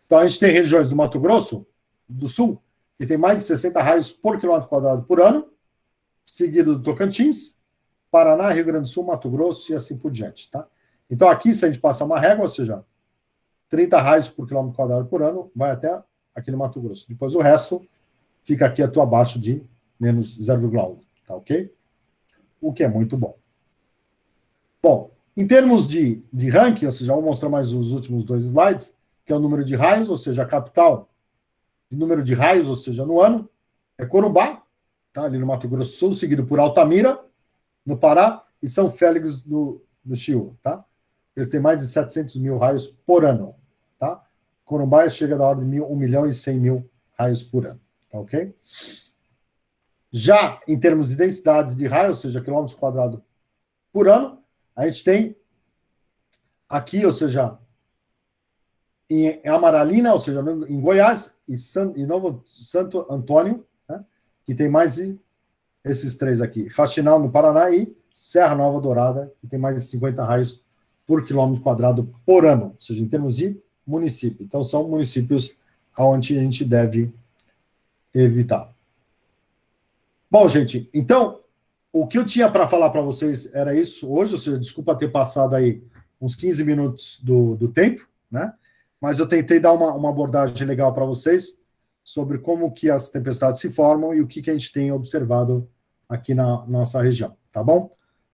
Então a gente tem regiões do Mato Grosso do Sul, que tem mais de 60 raios por quilômetro quadrado por ano, seguido do Tocantins, Paraná, Rio Grande do Sul, Mato Grosso e assim por diante. Tá? Então aqui, se a gente passar uma régua, ou seja, 30 raios por quilômetro quadrado por ano, vai até aqui no Mato Grosso. Depois o resto fica aqui abaixo de menos 0,1, tá ok? O que é muito bom. Bom, em termos de ranking, ou seja, vou mostrar mais os últimos 2 slides, que é o número de raios, ou seja, a capital de número de raios, ou seja, no ano, é Corumbá, tá, ali no Mato Grosso do Sul, seguido por Altamira, no Pará, e São Félix, no Chiú, tá? Eles têm mais de 700 mil raios por ano, tá? Corumbá chega da ordem de 1 milhão e 100 mil raios por ano, tá ok? Já em termos de densidade de raios, ou seja, quilômetros quadrados por ano, a gente tem aqui, ou seja, em Amaralina, ou seja, em Goiás, e Novo Santo Antônio, né, que tem mais de esses 3 aqui. Faxinal, no Paraná, e Serra Nova Dourada, que tem mais de 50 raios por quilômetro quadrado por ano, ou seja, em termos de município. Então, são municípios onde a gente deve evitar. Bom, gente, então, o que eu tinha para falar para vocês era isso hoje, ou seja, desculpa ter passado aí uns 15 minutos do tempo, né? Mas eu tentei dar uma abordagem legal para vocês sobre como que as tempestades se formam e o que a gente tem observado aqui na nossa região, tá bom?